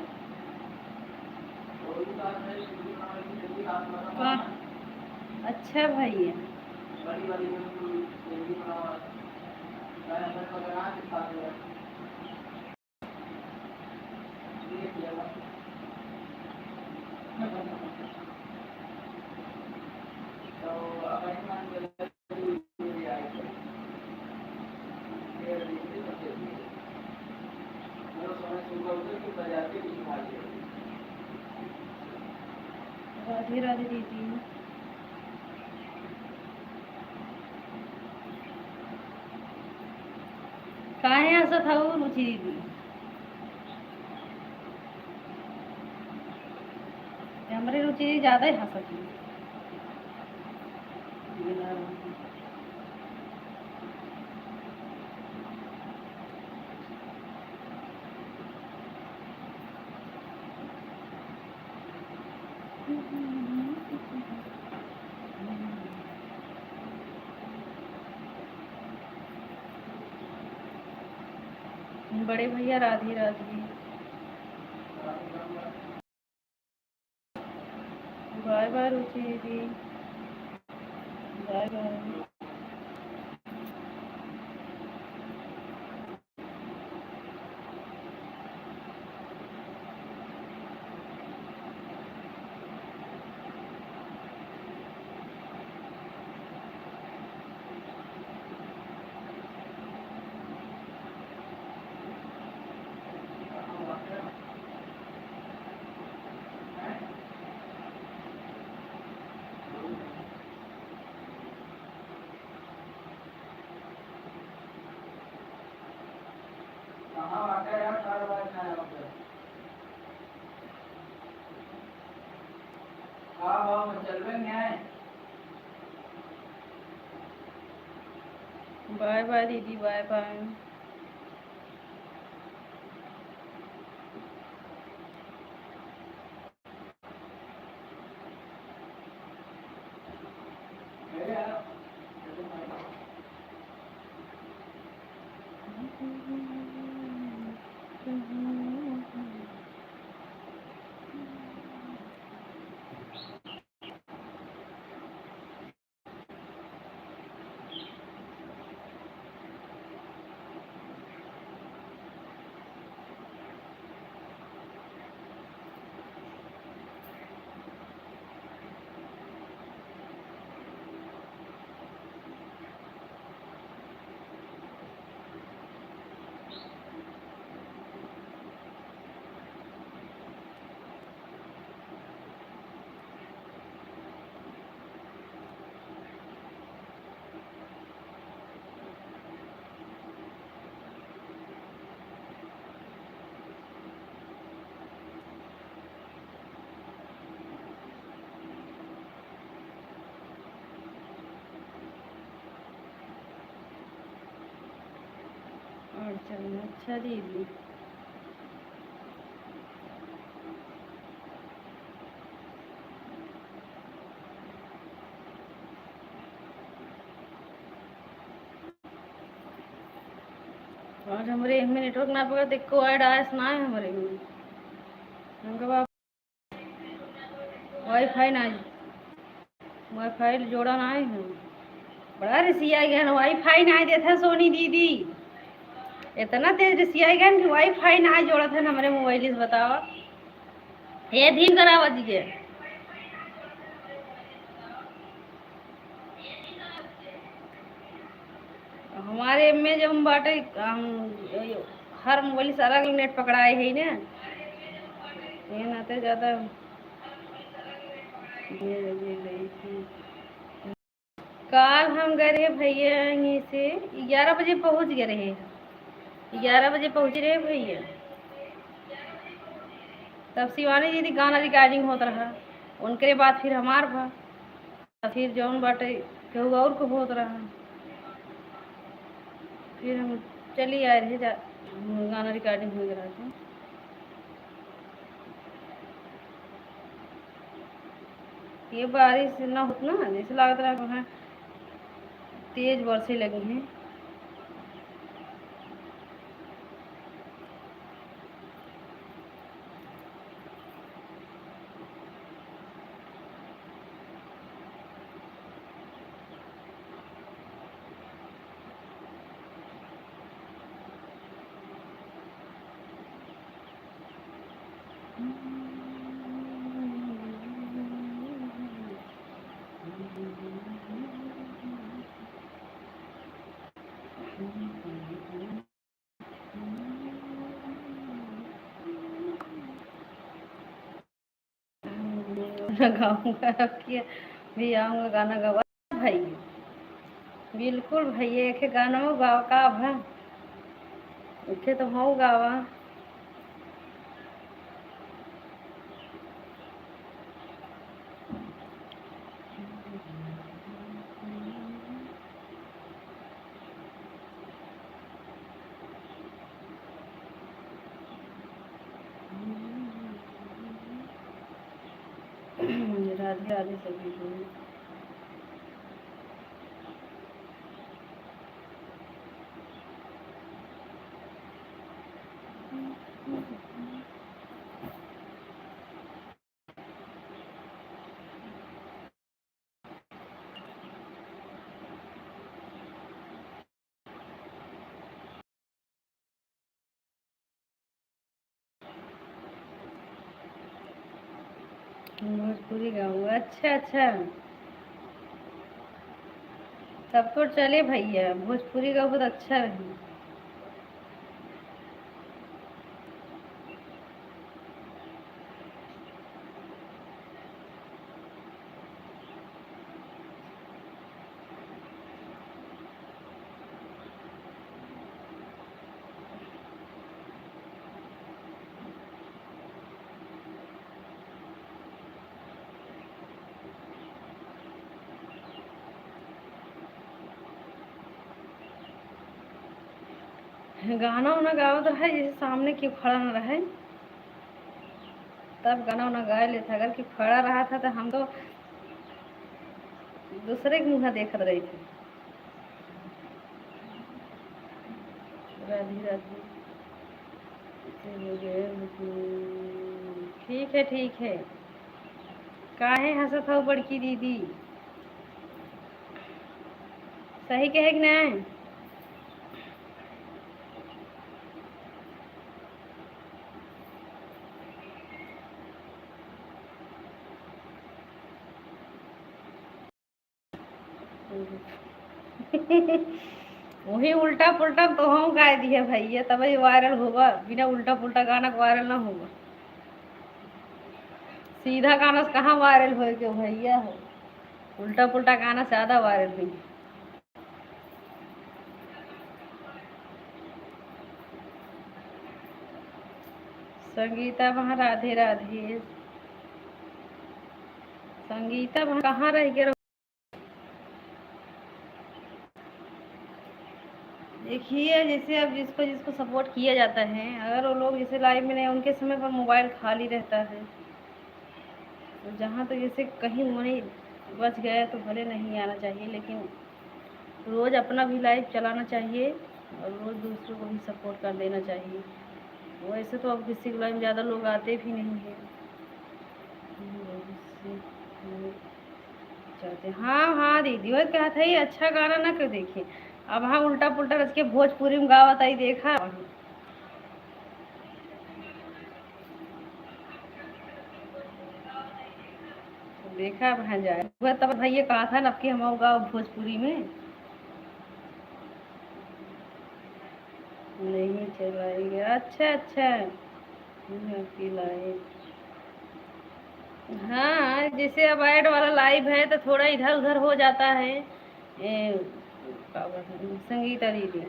अच्छा भैया राधे राधे दीदी। काहे हंसत हऊ रुचि दीदी? हमरे रुचि दीदी ज्यादा ही हंसत है। बड़े भैया राधे राधे। बाय बाय रुचि दीदी, बाय बाय। बाय बाय दीदी, बाय बाय। अच्छा दीदी। आज हमारे में नेटवर्क ना पकड़ा देखो ऐड आया ना है हमारे में। वाईफाई ना, वाईफाई जोड़ा ना है। बड़ा रिसिया गया वाईफाई ना देता सोनी दीदी, इतना तेज रिसिया गया कि वाईफाई ना जोड़ा था हमारे मोबाइल से। बताओ ये दिन करावा दीजिए। हमारे में जब हम बाटे हर मोबाइल से अलग नेट पकड़ाए है ना, ये नाते ज्यादा कल हम गए रहे भैया यहीं से 11 बजे पहुंच गए रहे। 11 बजे पहुंच रहे भैया, तब शिवानी दीदी गाना रिकॉर्डिंग होता रहा, उनके बाद फिर हमार भा, फिर जौन बाटे केहू और को होत रहा, फिर हम चली आए रहे गाना रिकॉर्डिंग हो रहा था। ये बारिश ना होत ना, जैसे लगता रहा वहाँ तेज बरसे लगी हैं। गाऊंगा आपकी भी आऊँगा गाना गवा भाई। बिल्कुल भैया एक गाना में गावा का भा उठे तो हूँ गावा। राधे राधे सभी को। भोजपुरी गाऊंगा। अच्छा अच्छा, तब तो चले भैया, भोजपुरी का बहुत अच्छा रही। गाना वाना गाओ तो है, जैसे सामने क्यों खड़ा न रहे तब गाना वाना गा लेता। अगर क्यों खड़ा रहा था तो हम तो दूसरे के मुँह देख रहे थे। राधे राधे। ठीक है ठीक है। काहे हंसत हो बड़की दीदी? सही कहे कि नहीं? वही उल्टा पुल्टा तो हम गा दिया भैया, तभी वायरल होगा। बिना उल्टा पुल्टा गाना वायरल ना होगा। सीधा गाना से कहाँ वायरल हो के भैया हो, उल्टा पुल्टा गाना ज्यादा वायरल हुई। संगीता वहाँ राधे राधे। संगीता वहाँ कहाँ रह गए? देखिए जैसे अब जिसको जिसको सपोर्ट किया जाता है, अगर वो लोग जैसे लाइव में नहीं, उनके समय पर मोबाइल खाली रहता है। तो जहाँ तक जैसे कहीं उन्हें बच गया तो भले नहीं आना चाहिए, लेकिन रोज़ अपना भी लाइव चलाना चाहिए और रोज़ दूसरों को भी सपोर्ट कर देना चाहिए। वैसे तो अब किसी के लाइव ज़्यादा लोग आते भी नहीं हैं। चाहते हाँ हाँ दीदी, वो क्या था ये अच्छा गाना ना क्यों देखे। अब हाँ उल्टा पुल्टा रच के भोजपुरी में गावत आई देखा। देखा वहाँ जाए वह तब भैया कहा था ना कि हम गाँव भोजपुरी में नहीं चलाएंगे। अच्छा अच्छा। लाइव हाँ, जैसे अब ऐड वाला लाइव है तो थोड़ा इधर उधर हो जाता है। क्या बोलते हैं, संगीता दीदी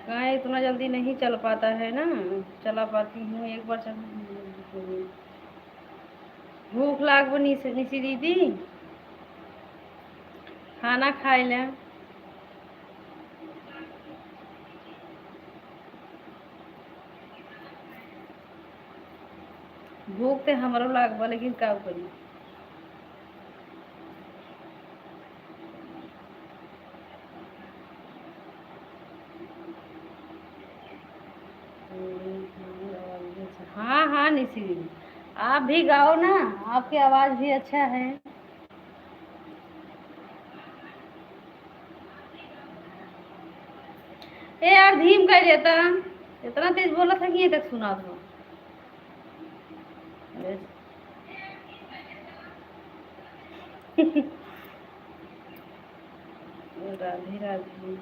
कहाँ इतना जल्दी नहीं चल पाता है ना। चला पाती हूँ एक बार चल। भूख लाग वो निशी दीदी, खाना खाए लें। भूख तो हमारो लागबा, लेकिन का करी। हाँ हाँ निशी दीदी, आप भी गाओ ना, आपकी आवाज़ भी अच्छा है। ए यार धीम कर देता। इतना तेज बोला था कि ये तक सुना था। राधे राधे।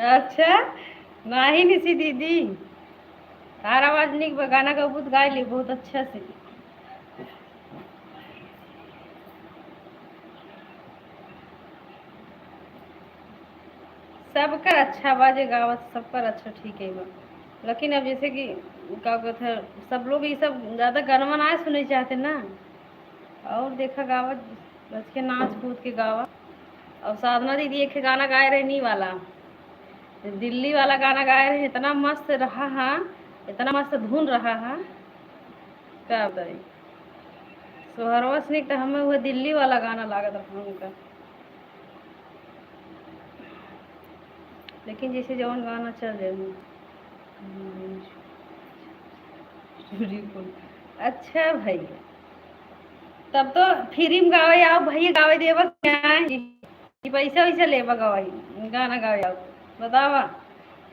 अच्छा नाही निसी दीदी, तार आवाज निक बा, गाना का बहुत गा ली बहुत अच्छा से। सबका अच्छा बाजे गावत, सबका अच्छा ठीक है बा। लेकिन अब जैसे कि क्या कहते हैं, सब लोग ये सब ज़्यादा गाना ना सुने चाहते ना, और देखा गावत बच के नाच कूद के गावा। और साधना दीदी एक गाना गाए रहे नी वाला, दिल्ली वाला गाना गाए रहे, इतना मस्त रहा है, इतना मस्त धुन रहा है, क्या बताए। सोहरवा से तो हमें वो दिल्ली वाला गाना लागत रहा उनका। लेकिन जैसे जवन गाना चल जाए। अच्छा भैया, तब तो फ्री में गावे आओ भैया, गावे देवा क्या है कि पैसा वैसा लेबा गवाई गाना गावे आओ, बतावा।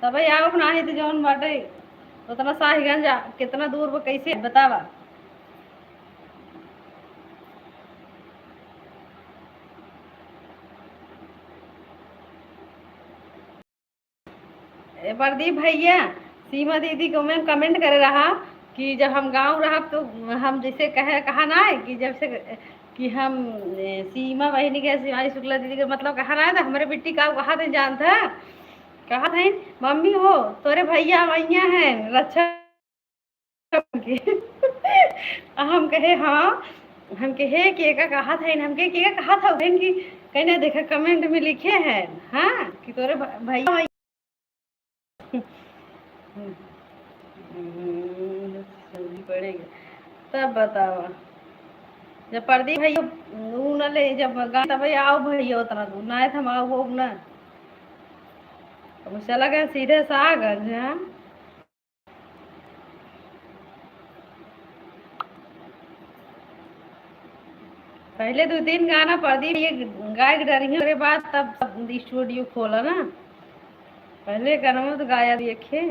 तब आओ ना ही तो जौन बाटे उतना साहिगंज कितना दूर बा, कैसे बतावा। प्रदीप भैया, सीमा दीदी को मैं कमेंट करे रहा कि जब हम गाँव रहा तो हम जैसे कहा ना है कि जब से कि हम सीमा बहनी के शिवानी शुक्ला दीदी के मतलब कहा ना था, हमारे बेटी का कहा था जानता, कहा था मम्मी हो तोरे भैया मैया हैं रक्षा के। हम कहे हाँ, हम कहे के का कहा था, हमके के कहा था बहन की, कहने देखा कमेंट में लिखे हैं हाँ कि तोरे भैया पड़ेगा। तब बतावा जब प्रदीप भैया ऊ न ले जब गा तब आओ भैया उतना दूर ना है, हम आओ वो ना अब चला गया सीधे सागंज। हाँ पहले 2-3 गाना प्रदीप ये गाय डरी के बाद तब स्टूडियो खोला ना, पहले गाना तो गाया देखे।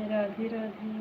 राधे राधे।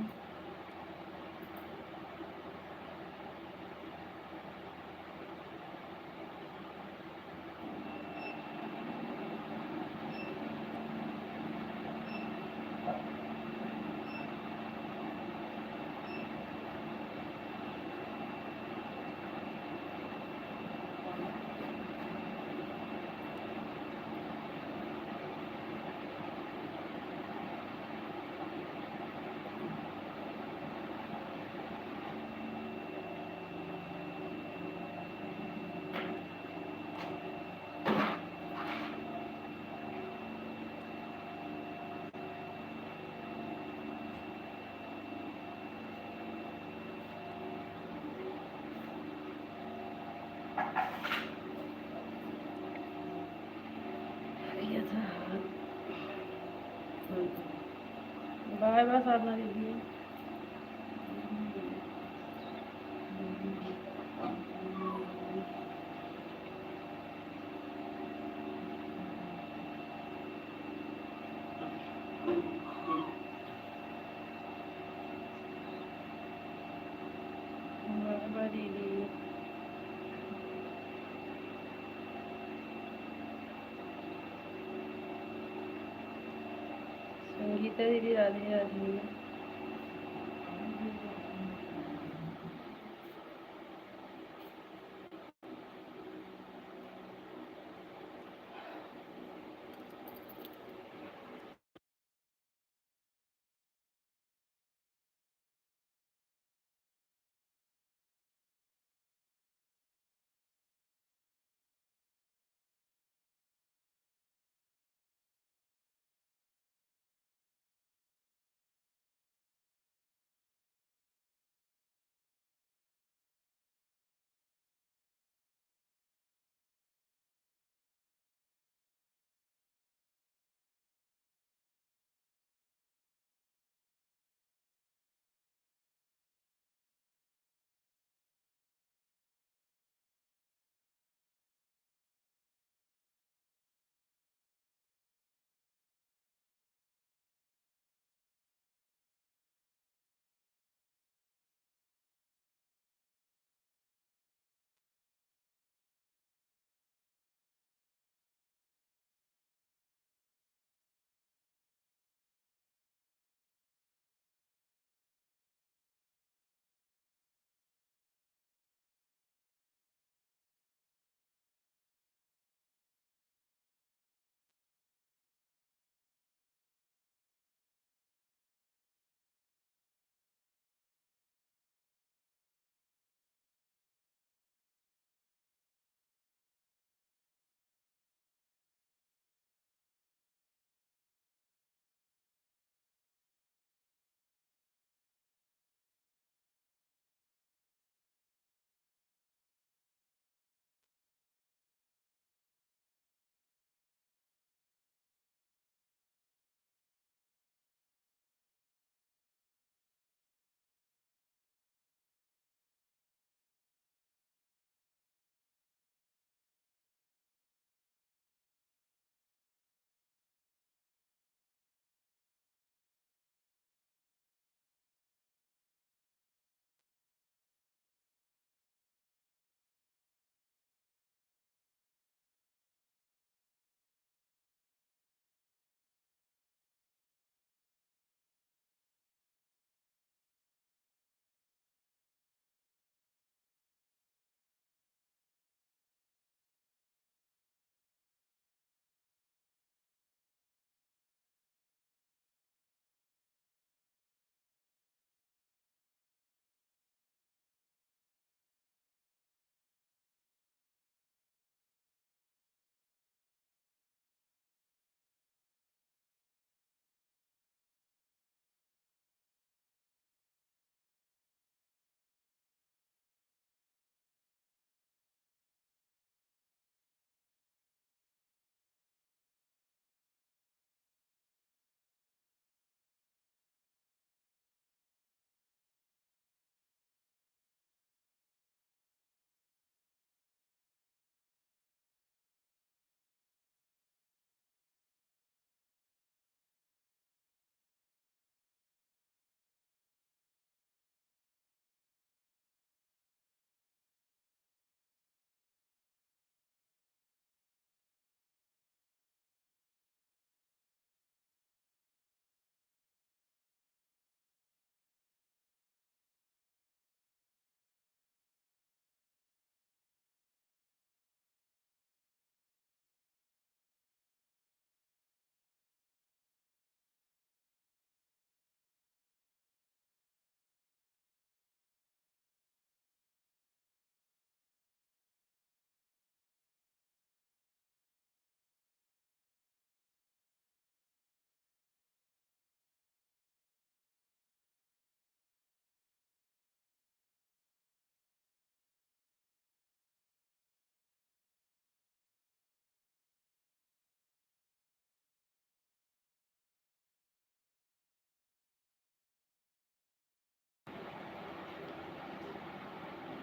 बाय बाय साधना दीदी। बाय बाय दीदी। संगीता दीदी राधे राधे।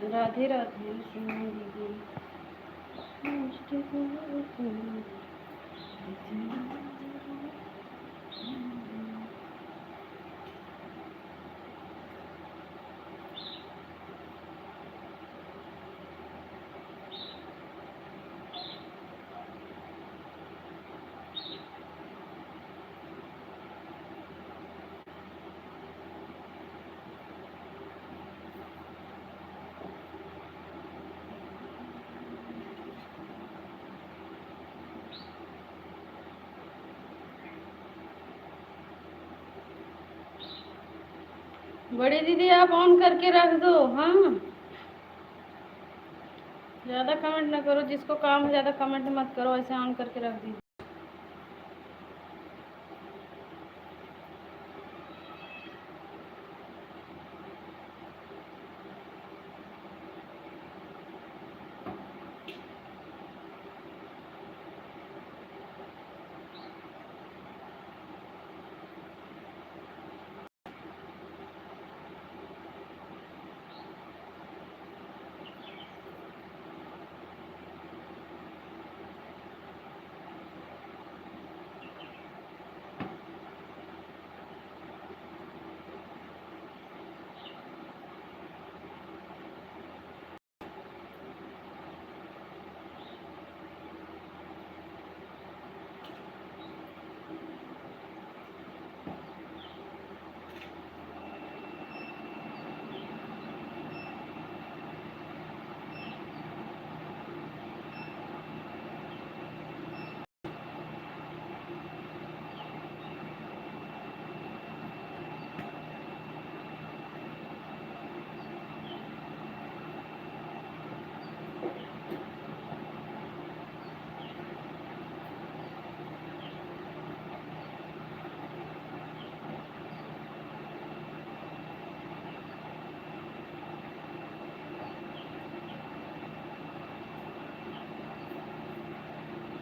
राधे राधे सीमा दीदी। बड़ी दीदी आप ऑन करके रख दो। हाँ, ज़्यादा कमेंट ना करो, जिसको काम है ज़्यादा कमेंट मत करो, ऐसे ऑन करके रख दीजिए।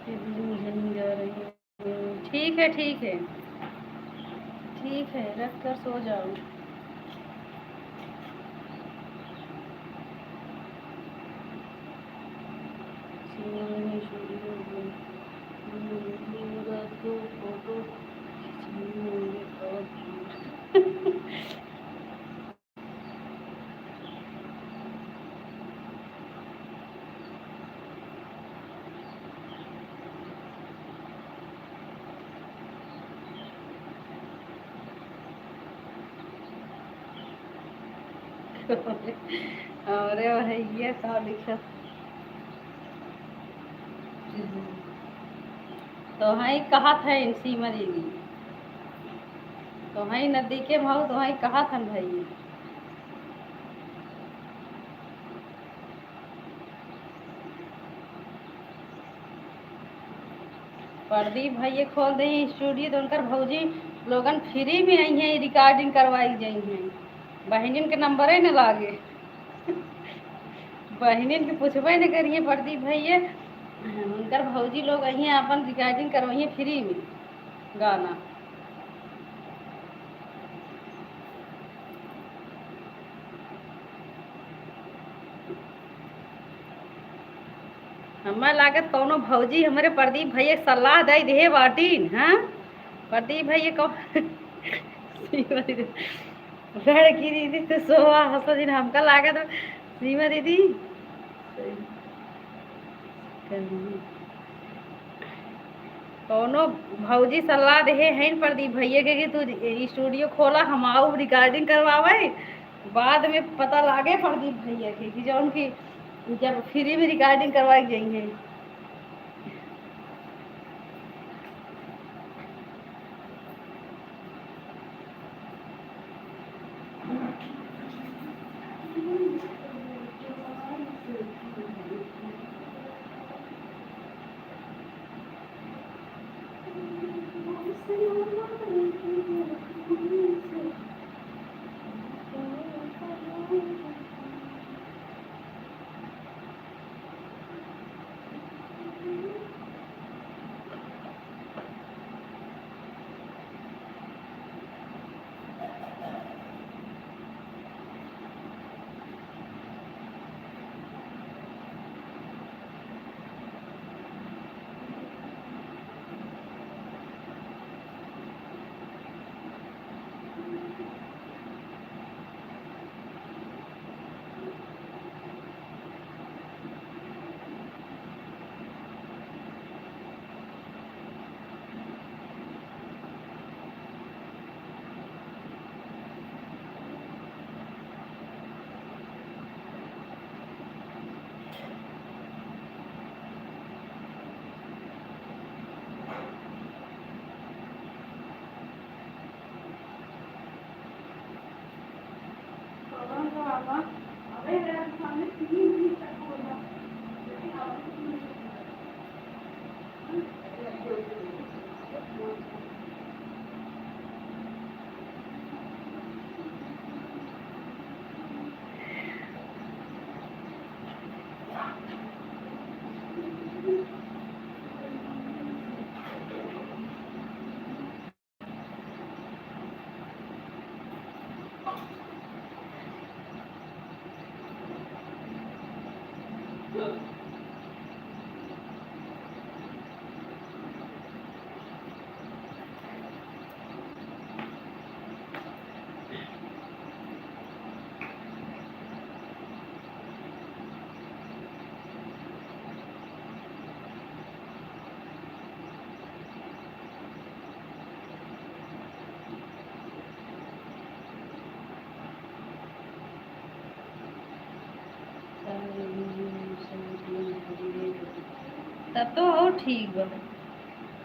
मुझे नींद आ रही है। ठीक है ठीक है ठीक है, रख कर सो जाओ। अरे भैया का लिखा तो हाई कहा था इन सीमा दीदी, तो हाई नदी के भाव तो हाई कहा था भाई। प्रदीप भैया खोल दे स्टूडियो तो उनकर भौजी लोगन फ्री में आई हैं, रिकॉर्डिंग करवाई जाई हैं। बहनिन के नंबर है न लागे, बहनिन के पूछबे न करिए प्रदीप भैया, उनकर भौजी लोग आई हैं अपन रिकॉर्डिंग करवाइए फ्री में गाना। हमें लागत कौनो भौजी हमारे प्रदीप भैया सलाह दे दे बाटीन। हाँ, प्रदीप भैया को लड़की दीदी तो सोवा हंसो दिन हमका लागत सीमा दीदी कौनो भौजी सलाह दे हैं प्रदीप भैया के कि तू स्टूडियो खोला, हम आओ रिकॉर्डिंग करवावे। बाद में पता लागे प्रदीप भैया के कि जो उनकी जब फ्री में रिकॉर्डिंग करवाई जाएंगे। बाबा अबे मेरे सामने 3 दिन तक होगा। तब तो और ठीक बा।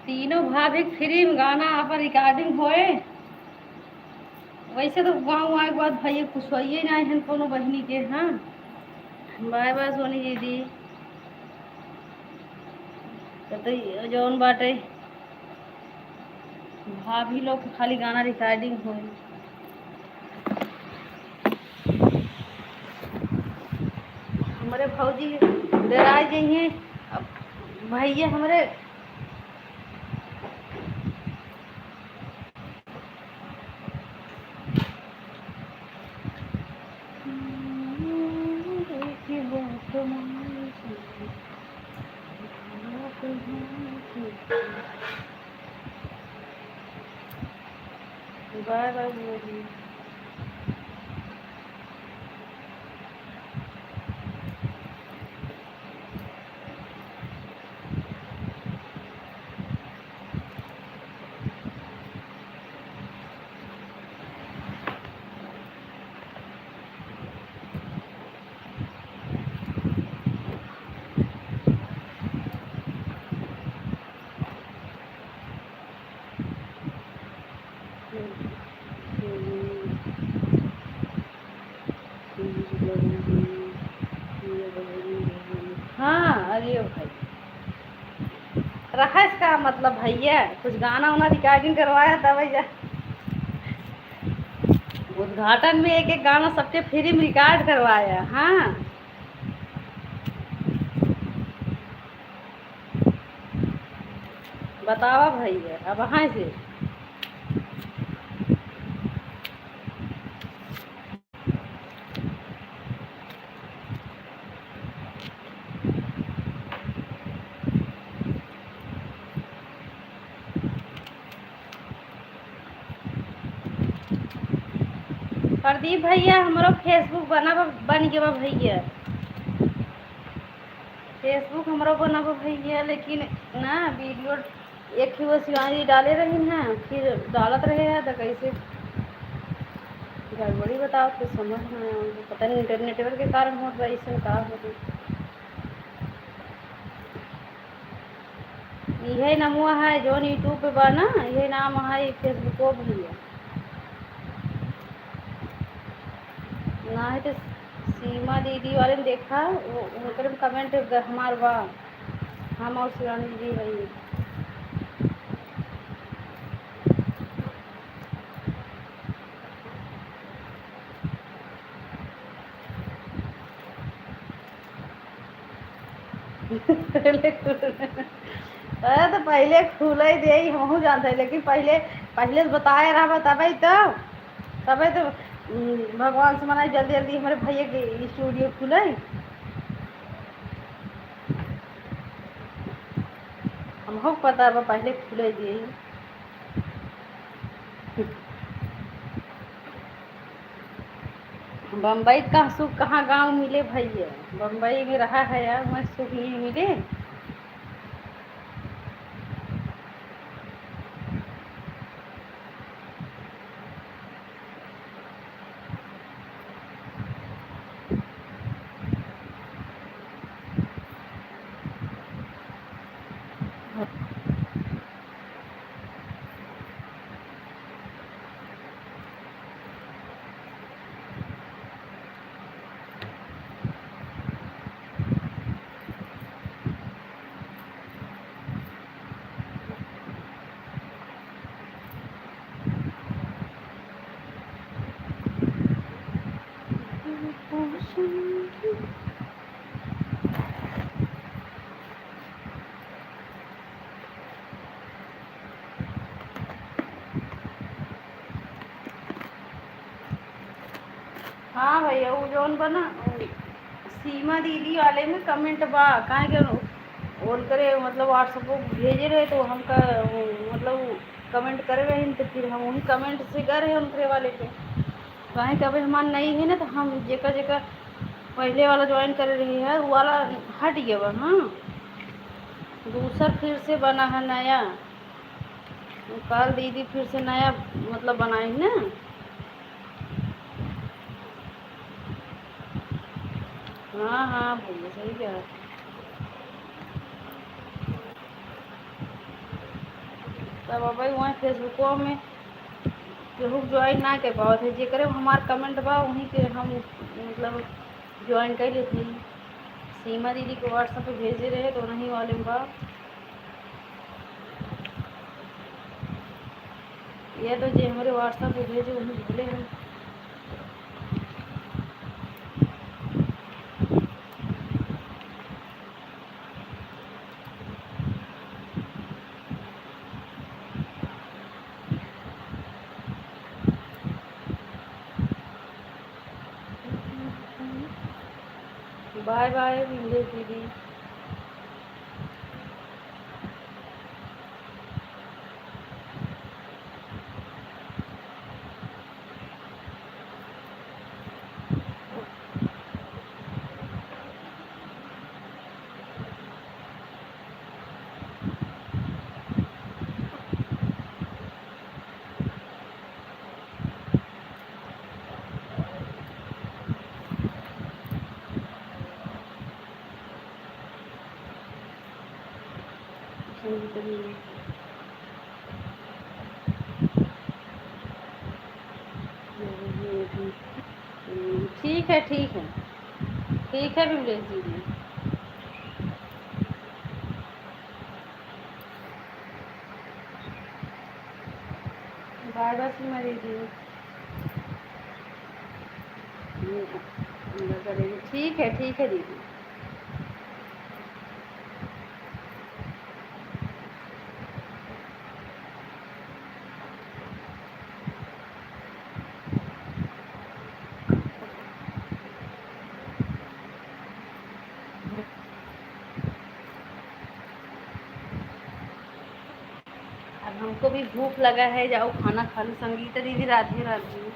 तीनों भाभी फ्री में गाना आप रिकॉर्डिंग होए। वैसे तो गाँव आए के बाद भैया कुछ होइए ना है कोनो बहनी के। हाँ बाय बाय सोनी दीदी। तो जौन बाटे भाभी लोग के खाली गाना रिकॉर्डिंग होए। हमारे भौजी डरा जाइए अब भैया हमारे बाय बाय भौजी। हाँ अरे भाई रहा इसका मतलब भैया कुछ गाना वाना रिकॉर्डिंग करवाया था भैया। उद्घाटन में एक एक गाना सबके फ्री में रिकॉर्ड करवाया। हाँ बतावा भैया अब हाँ से प्रदीप भैया हमारो फेसबुक बन गया भैया। फेसबुक हमारा बना भैया लेकिन ना वीडियो एक ही वो शिवानी डाले रही हैं फिर डालत रहे हैं तो कैसे गड़बड़ी बताओ तो समझ में आया उनको। पता नहीं इंटरनेटवर्क के कारण हो रहा है इससे का हो रही। यही नमुआ है जो यूट्यूब पे बना यही नाम है फेसबुक भैया ना है तो सीमा दीदी वाले ने देखा वो उनके कमेंट हमार बा हम और शिवानी दीदी भाई अरे तो पहले खुल ही दे हमहू जानते हैं लेकिन पहले पहले तो बताया रहा तभी तो भगवान से मनाई जल्दी जल्दी हमारे भैया के स्टूडियो खुले। हमको पता है पहले खुले दिए बम्बई का सुख कहाँ गांव मिले भैया। बम्बई में रहा है यार मैं सुख नहीं मिले। हाँ भैया वो जौन बना सीमा दीदी वाले में कमेंट बा काहे के ऑन करे मतलब व्हाट्सएप को भेजे रहे तो हमका मतलब कमेंट करे रहे तो फिर हम वही कमेंट से कर रहे उनके वाले पे काहे कि अभी हमार नहीं है ना तो हम जेकर जेकर पहले वाला ज्वाइन कर रही है वो वाला हट गया बा। हाँ दूसर फिर से बना है नया कल दीदी फिर से नया मतलब बनाई ना। हाँ हाँ भैया सही कह रहा। तब अब वहाँ फेसबुको में केहू ज्वाइन ना कर पावत है जेकरे हमार कमेंट बा वहीं के हम मतलब ज्वाइन कर लेती। सीमा दीदी को व्हाट्सएप पे भेजे रहे तो नहीं वाले में बा ये तो जे हमारे व्हाट्सएप पे भेजे वहीं भूले हम। बाय बाय विंदेश दीदी। संगीता दीदी ठीक है ठीक है ठीक है विमलेश दीदी। बाय बाय सीमा दीदी। ठीक है दीदी। अब हमको भी भूख लगा है जाओ खाना खा लो। संगीता दीदी राधे राधे।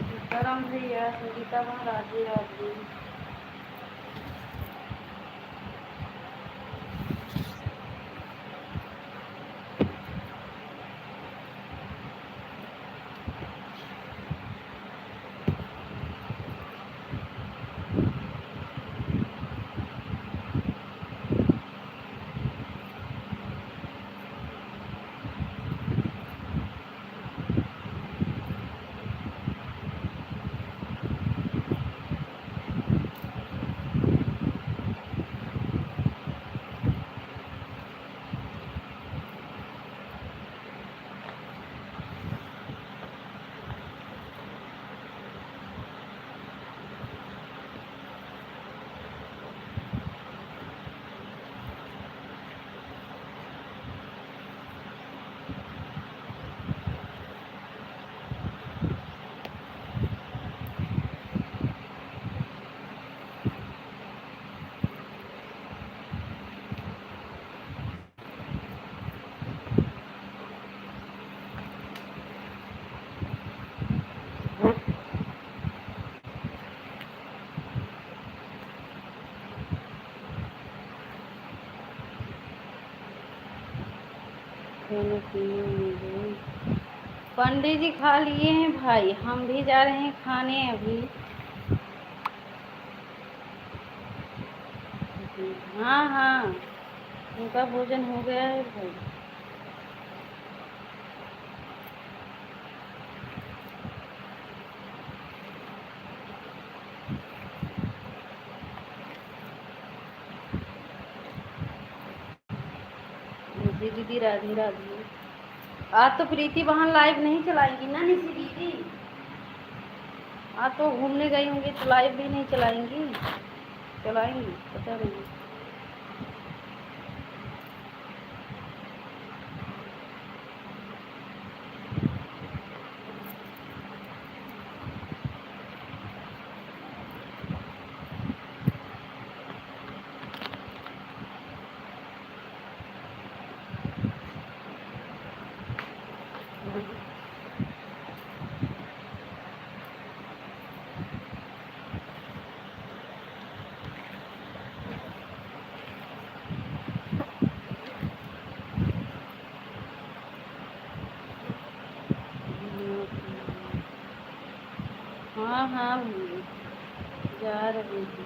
सीताराम भैया संगीता माँ राधे राधे। खाने पीने में गए। पंडित जी खा लिए हैं भाई, हम भी जा रहे हैं खाने अभी। हाँ हाँ, उनका भोजन हो गया है भाई। जी दीदी, राधे राधे। आज तो प्रीति वहाँ लाइव नहीं चलाएंगी ना निशी दीदी? आज तो घूमने गई होंगी तो लाइव भी नहीं चलाएंगी? चलाएंगी, पता नहीं। हाँ हाँ भैया, जा रहे हैं।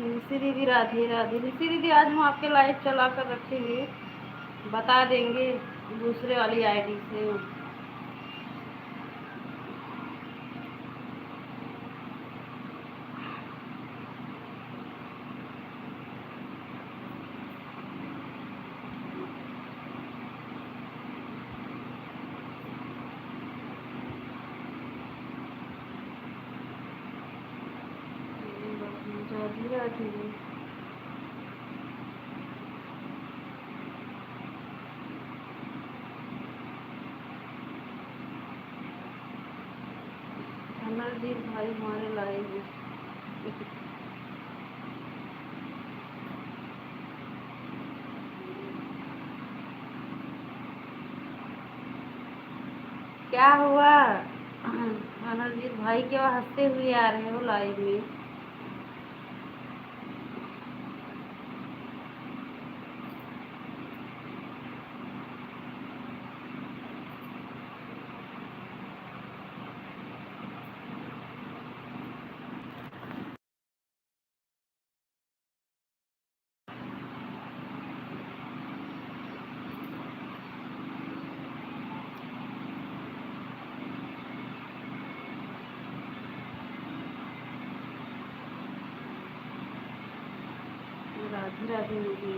निशी दीदी राधे राधे। निशी दीदी आज हम आपके लाइव चला कर रखेंगे, बता देंगे दूसरे वाली आईडी से। राधे राधे। अमरजीत भाई हमारे लाइव में। क्या हुआ अमरजीत भाई, क्या हंसते हुए आ रहे हो लाइव में? राधे राधे मुझे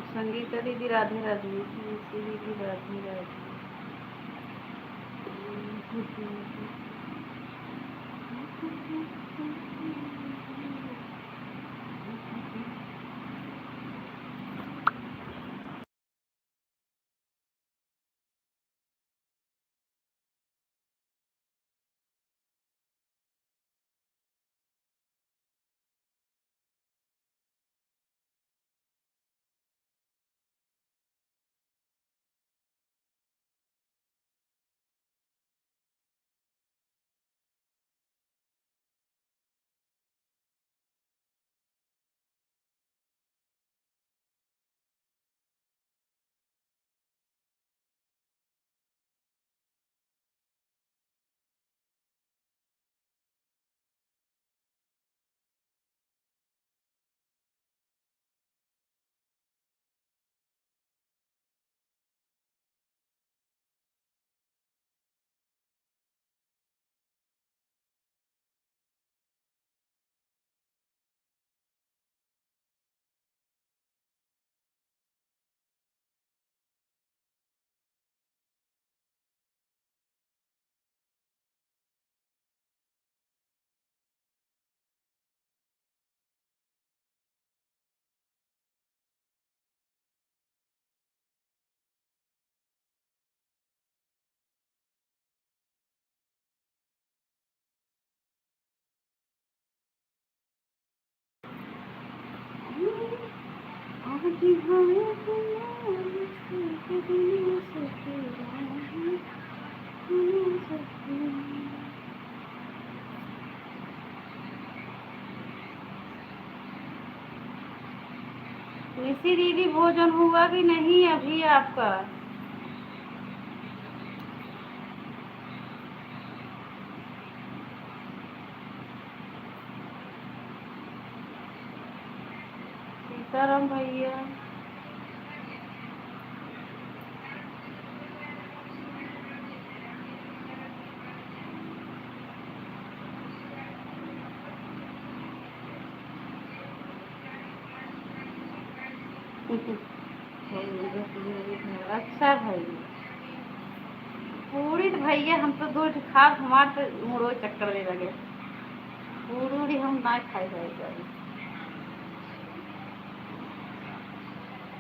संगीता दीदी राधे राधे। निशी दीदी राधे राधे। निशी दीदी भोजन हुआ कि नहीं अभी आपका? सीताराम भैया अच्छा भैया पूरी तो भैया हम तो दो खा हमारे तो मुड़ो चक्कर ले लगे पूरी हम ना खाई जाएगा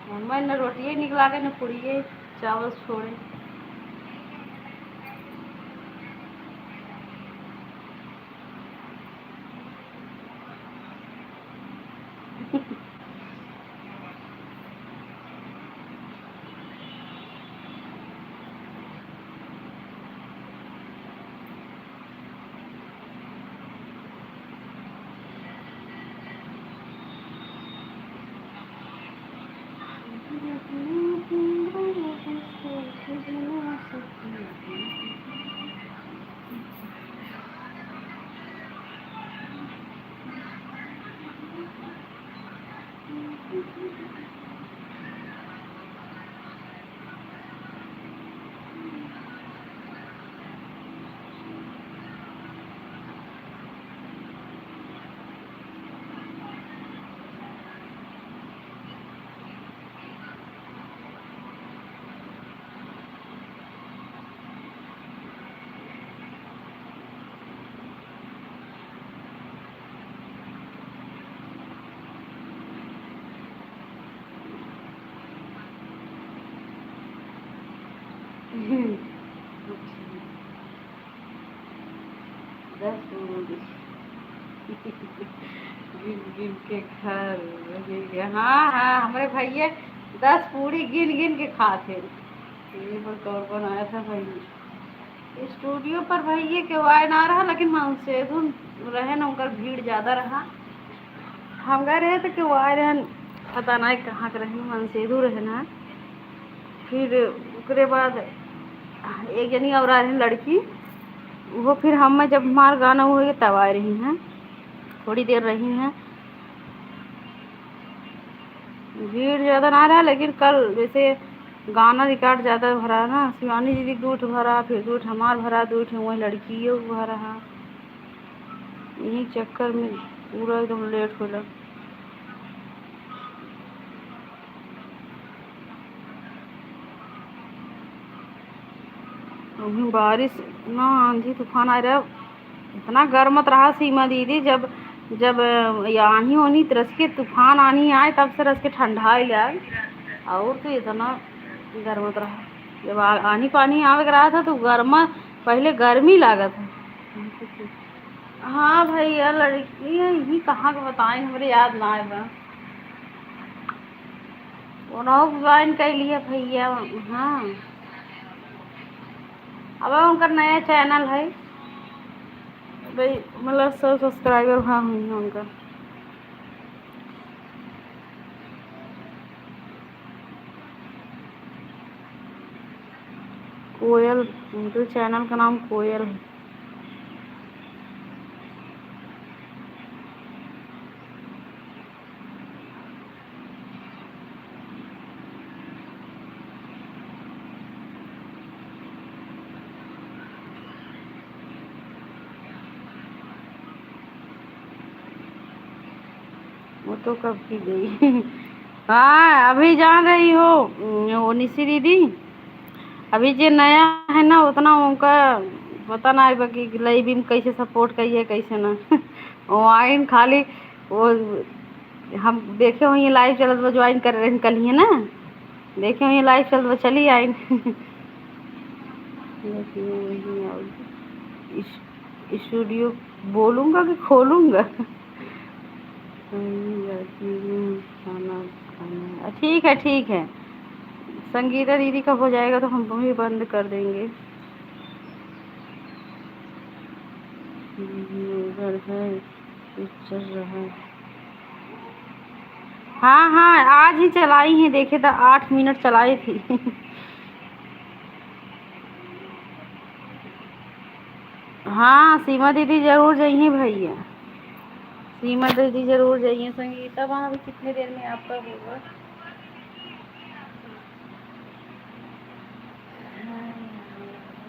मैं न रोटिए निकला के न पूड़िए चावल छोड़े गिन गिन के घर हाँ हाँ हमारे भैया 10 पूरी गिन गिन के खाते ये पर कौन कौन आया था भैया स्टूडियो पर भैया के आए ना रहा लेकिन मानसेधुन रहे ना उनका भीड़ ज़्यादा रहा हम गए रहे तो क्यों आए रहे पता नहीं कहाँ के रहे मानसेधु रहे ना फिर उसके बाद एक जनी और आ रही लड़की वो फिर हम जब हमारा गाना हुआ तब आ रही हैं थोड़ी देर रही हैं भीड़ ज़्यादा ना रहा लेकिन कल जैसे गाना रिकॉर्ड ज़्यादा भरा ना शिवानी दीदी दूठ भरा फिर दूठ हमार भरा दूठ वही लड़कियों भरा रहा यही चक्कर में पूरा एकदम लेट हो लग बारिश ना आंधी तूफान आ रहा इतना गर्मत रहा सीमा दीदी जब जब आनी होनी रस के तूफान आनी आए तब से रस के ठंडा लग और तो इतना गर्मत रहा जब आनी पानी आवे रहा था तो गर्मा पहले गर्मी लागत है हाँ भैया लड़की यही कहाँ के बताएं हमारे याद ना आए उन्होंने ज्वाइन कर लिया भैया हाँ अब उनका नया चैनल है भाई मतलब 100 सब्सक्राइबर हाँ हुई है उनका कोयल उनके चैनल का नाम कोयल है वो तो कब की गई हाँ अभी जान रही हो वो निशी दीदी अभी जो नया है ना उतना उनका पता ना है कि लाइव में कैसे सपोर्ट करिए कैसे ना वो आइन खाली वो हम देखे हुए लाइव चलत वो ज्वाइन कर रहे हैं कल ही ना देखे हुए लाइव चलत वो चली आइन स्टूडियो बोलूँगा कि खोलूँगा खाना ठीक है ठीक है। संगीता दीदी का हो जाएगा तो हम भी बंद कर देंगे। उधर है चल रहा है। हाँ हाँ आज ही चलाई है, देखे तो 8 मिनट चलाई थी। हाँ सीमा दीदी जरूर जाइए भैया, सीमा दीदी जरूर जाइए। संगीता वहाँ भी कितनी देर में आपका होगा।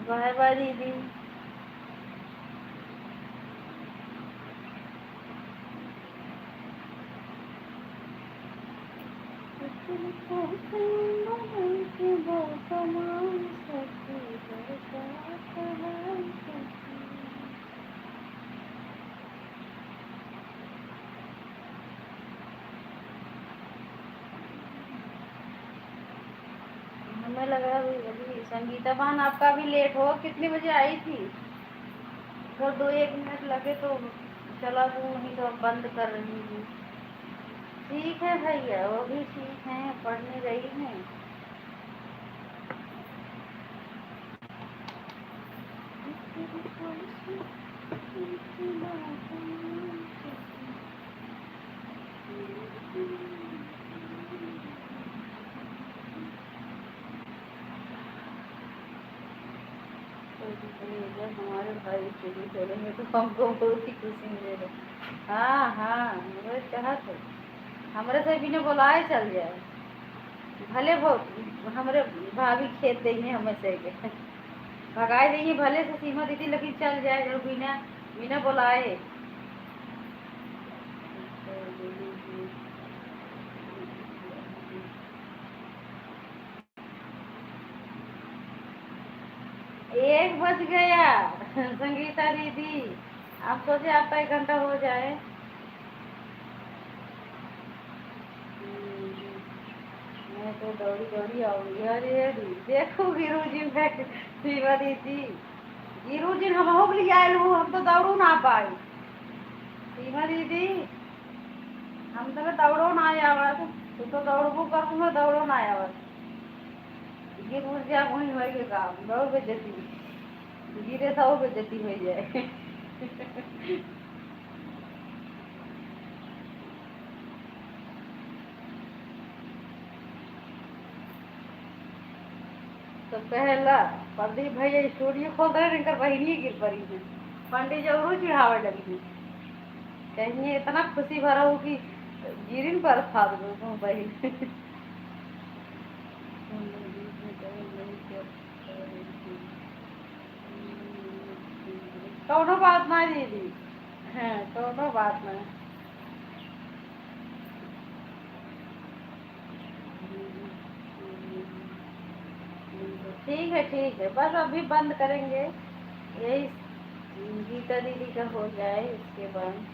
बाय बाय दीदी। हमें लगा अभी संगीता बहन आपका भी लेट हो, कितने बजे आई थी? अगर 2-1 मिनट लगे तो चला दूँ, नहीं तो अब बंद कर रही हूँ। ठीक है भैया, वो भी ठीक है, पढ़ने गई हैं। जब हमारे भाई चली चलेंगे तो हमको बहुत ही खुशी मिलेगी। हाँ हाँ हमारे चाहत है, हमारे से भी ने बुलाए चल जाए, भले बहुत हमारे भाभी खेत देंगे हमें से के भगाए देंगे भले से सीमा दीदी लेकिन चल जाए जब बिना बिना बुलाए। एक बज गया संगीता दीदी, आप सोचे आपका 1 घंटा हो जाए। मैं तो दौड़ी दौड़ी आऊंगी। अरे देखो गिरू जी बैठ शिवा दीदी, गिरू जी हम हो लिए आयल हूँ, हम तो दौड़ू ना पाई। सीमा दीदी हम तो दौड़ो ना आवत, तू तो दौड़बो कर, मैं दौड़ो ना आवत। गिर जा वही हो के काम दौड़ बेजती, गिरे सौ बेजती हो जाए। तो कहला प्रदीप भैया स्टूडियो खोल रहे इनकर बहनी गिर पड़ी है, पंडित जरूर चिढ़ावे लगी है, कहीं इतना खुशी भरा हो कि गिरिन पर खा दो बहन। कौनो बात ना दीदी, हाँ कौनो बात ना। ठीक है बस अभी बंद करेंगे, यही गीता दीदी का हो जाए इसके बाद।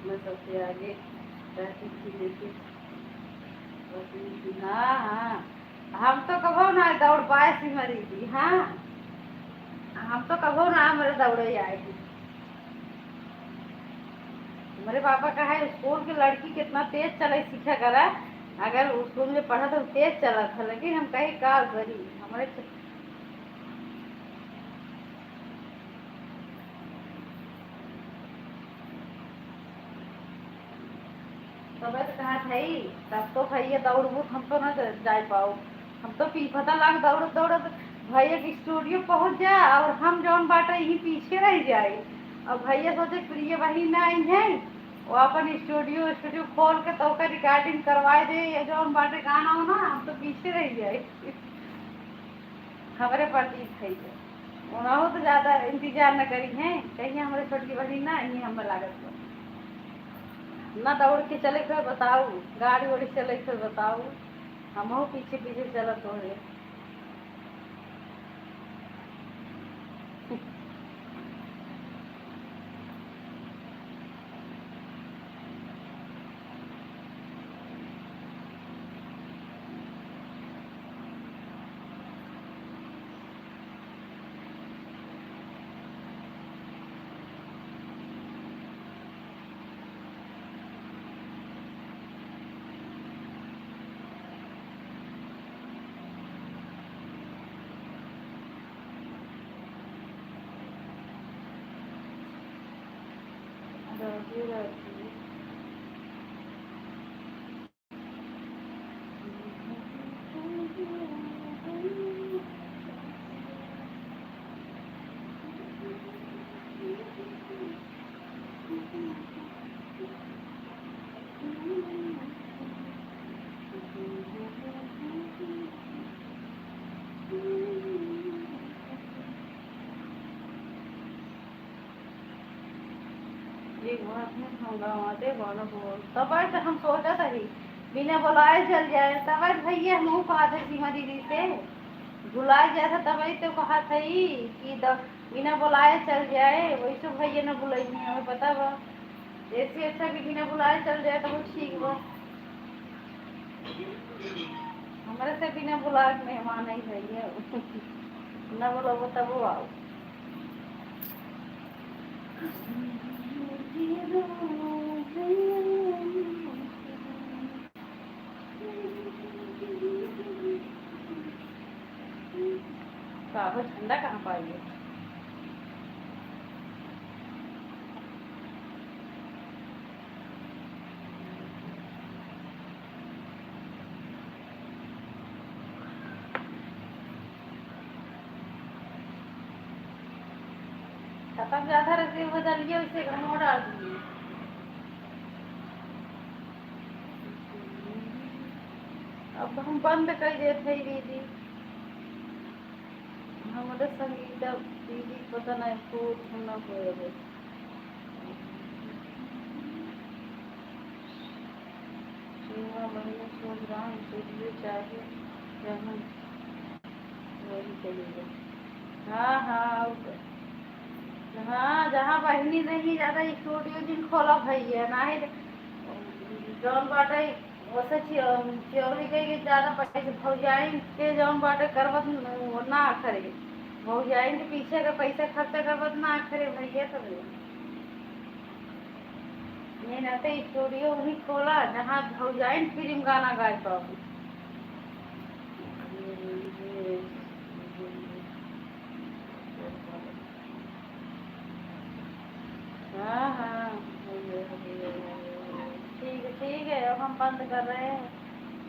मैं सबसे आगे रहती थी लेकिन हाँ हाँ हम तो कभो ना दौड़ पाए सिमरी थी। हाँ हम तो कभो ना मेरे दौड़े आए थी। मेरे पापा का है स्कूल की लड़की कितना तेज चले सीखा करा, अगर स्कूल में पढ़ा तो तेज चला था, लेकिन हम कहीं काल करी हमारे तब तो कहा था ही, तब तो भैया दौड़बू हम तो ना जा पाओ। हम तो पता लग दौड़त दौड़त भैया के स्टूडियो पहुंच जा और हम जौन बाटे यहीं पीछे रह जाए। और भैया सोचे प्रिय बहिन आई है, वो अपन स्टूडियो स्टूडियो खोल के तो रिकॉर्डिंग करवाए दे या जौन बाटे गाना हो ना, हम तो पीछे रह जाए। हमारे प्रतीत थे उन्होंने तो ज्यादा इंतजार न करी है, कहीं हमारे छोटी बहन ना यही हमें लागत ना दौड़ के चले फिर बताऊ, गाड़ी वाड़ी चले फिर बताऊ, हम पीछे पीछे चलत हो रहे। तब तो हम सोचा था ही बिना बुलाए चल जाए, तब भैया हम कहा था सीमा दीदी से बुलाए जाए था, तब तो कहा था ही कि बिना बुलाए चल जाए। वैसे भैया ने बुलाई नहीं, हमें पता बा ऐसे अच्छा कि बिना बुलाए चल जाए तो वो ठीक बा। हमारे से बिना बुलाए मेहमान नहीं भैया न बोलो वो तब वो आओ। कागज ठंडा कहाँ पाइए। खत्म ज्यादा रसीद बदलिए उसे घर में डाल दीजिए। अब हम बंद कर देते दीदी, हमारे संगीता दीदी पता नहीं फूट सुनना पड़ेगा। सीमा महीने सोच रहा हूँ स्टूडियो चाहिए जहाँ वही चलेगा। हाँ हाँ हाँ, जहाँ बहनी नहीं ज्यादा स्टूडियो दिन खोला भैया ना ही जौन बाटे वैसे चिरौरी के ज्यादा पैसे भौजाइन के जौन बाटे करबत ना करे, भौजाइन के पीछे का पैसा खर्चा करबत ना करे भैया। सब ये नाते स्टूडियो वही खोला जहाँ भौजाइन फिल्म गाना गाए पाओ। हाँ हाँ ठीक है, अब हम बंद कर रहे हैं।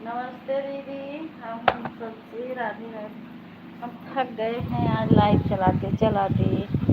नमस्ते दीदी, हम सबसे राधे राधे। हम थक गए हैं आज लाइव चलाते चलाते।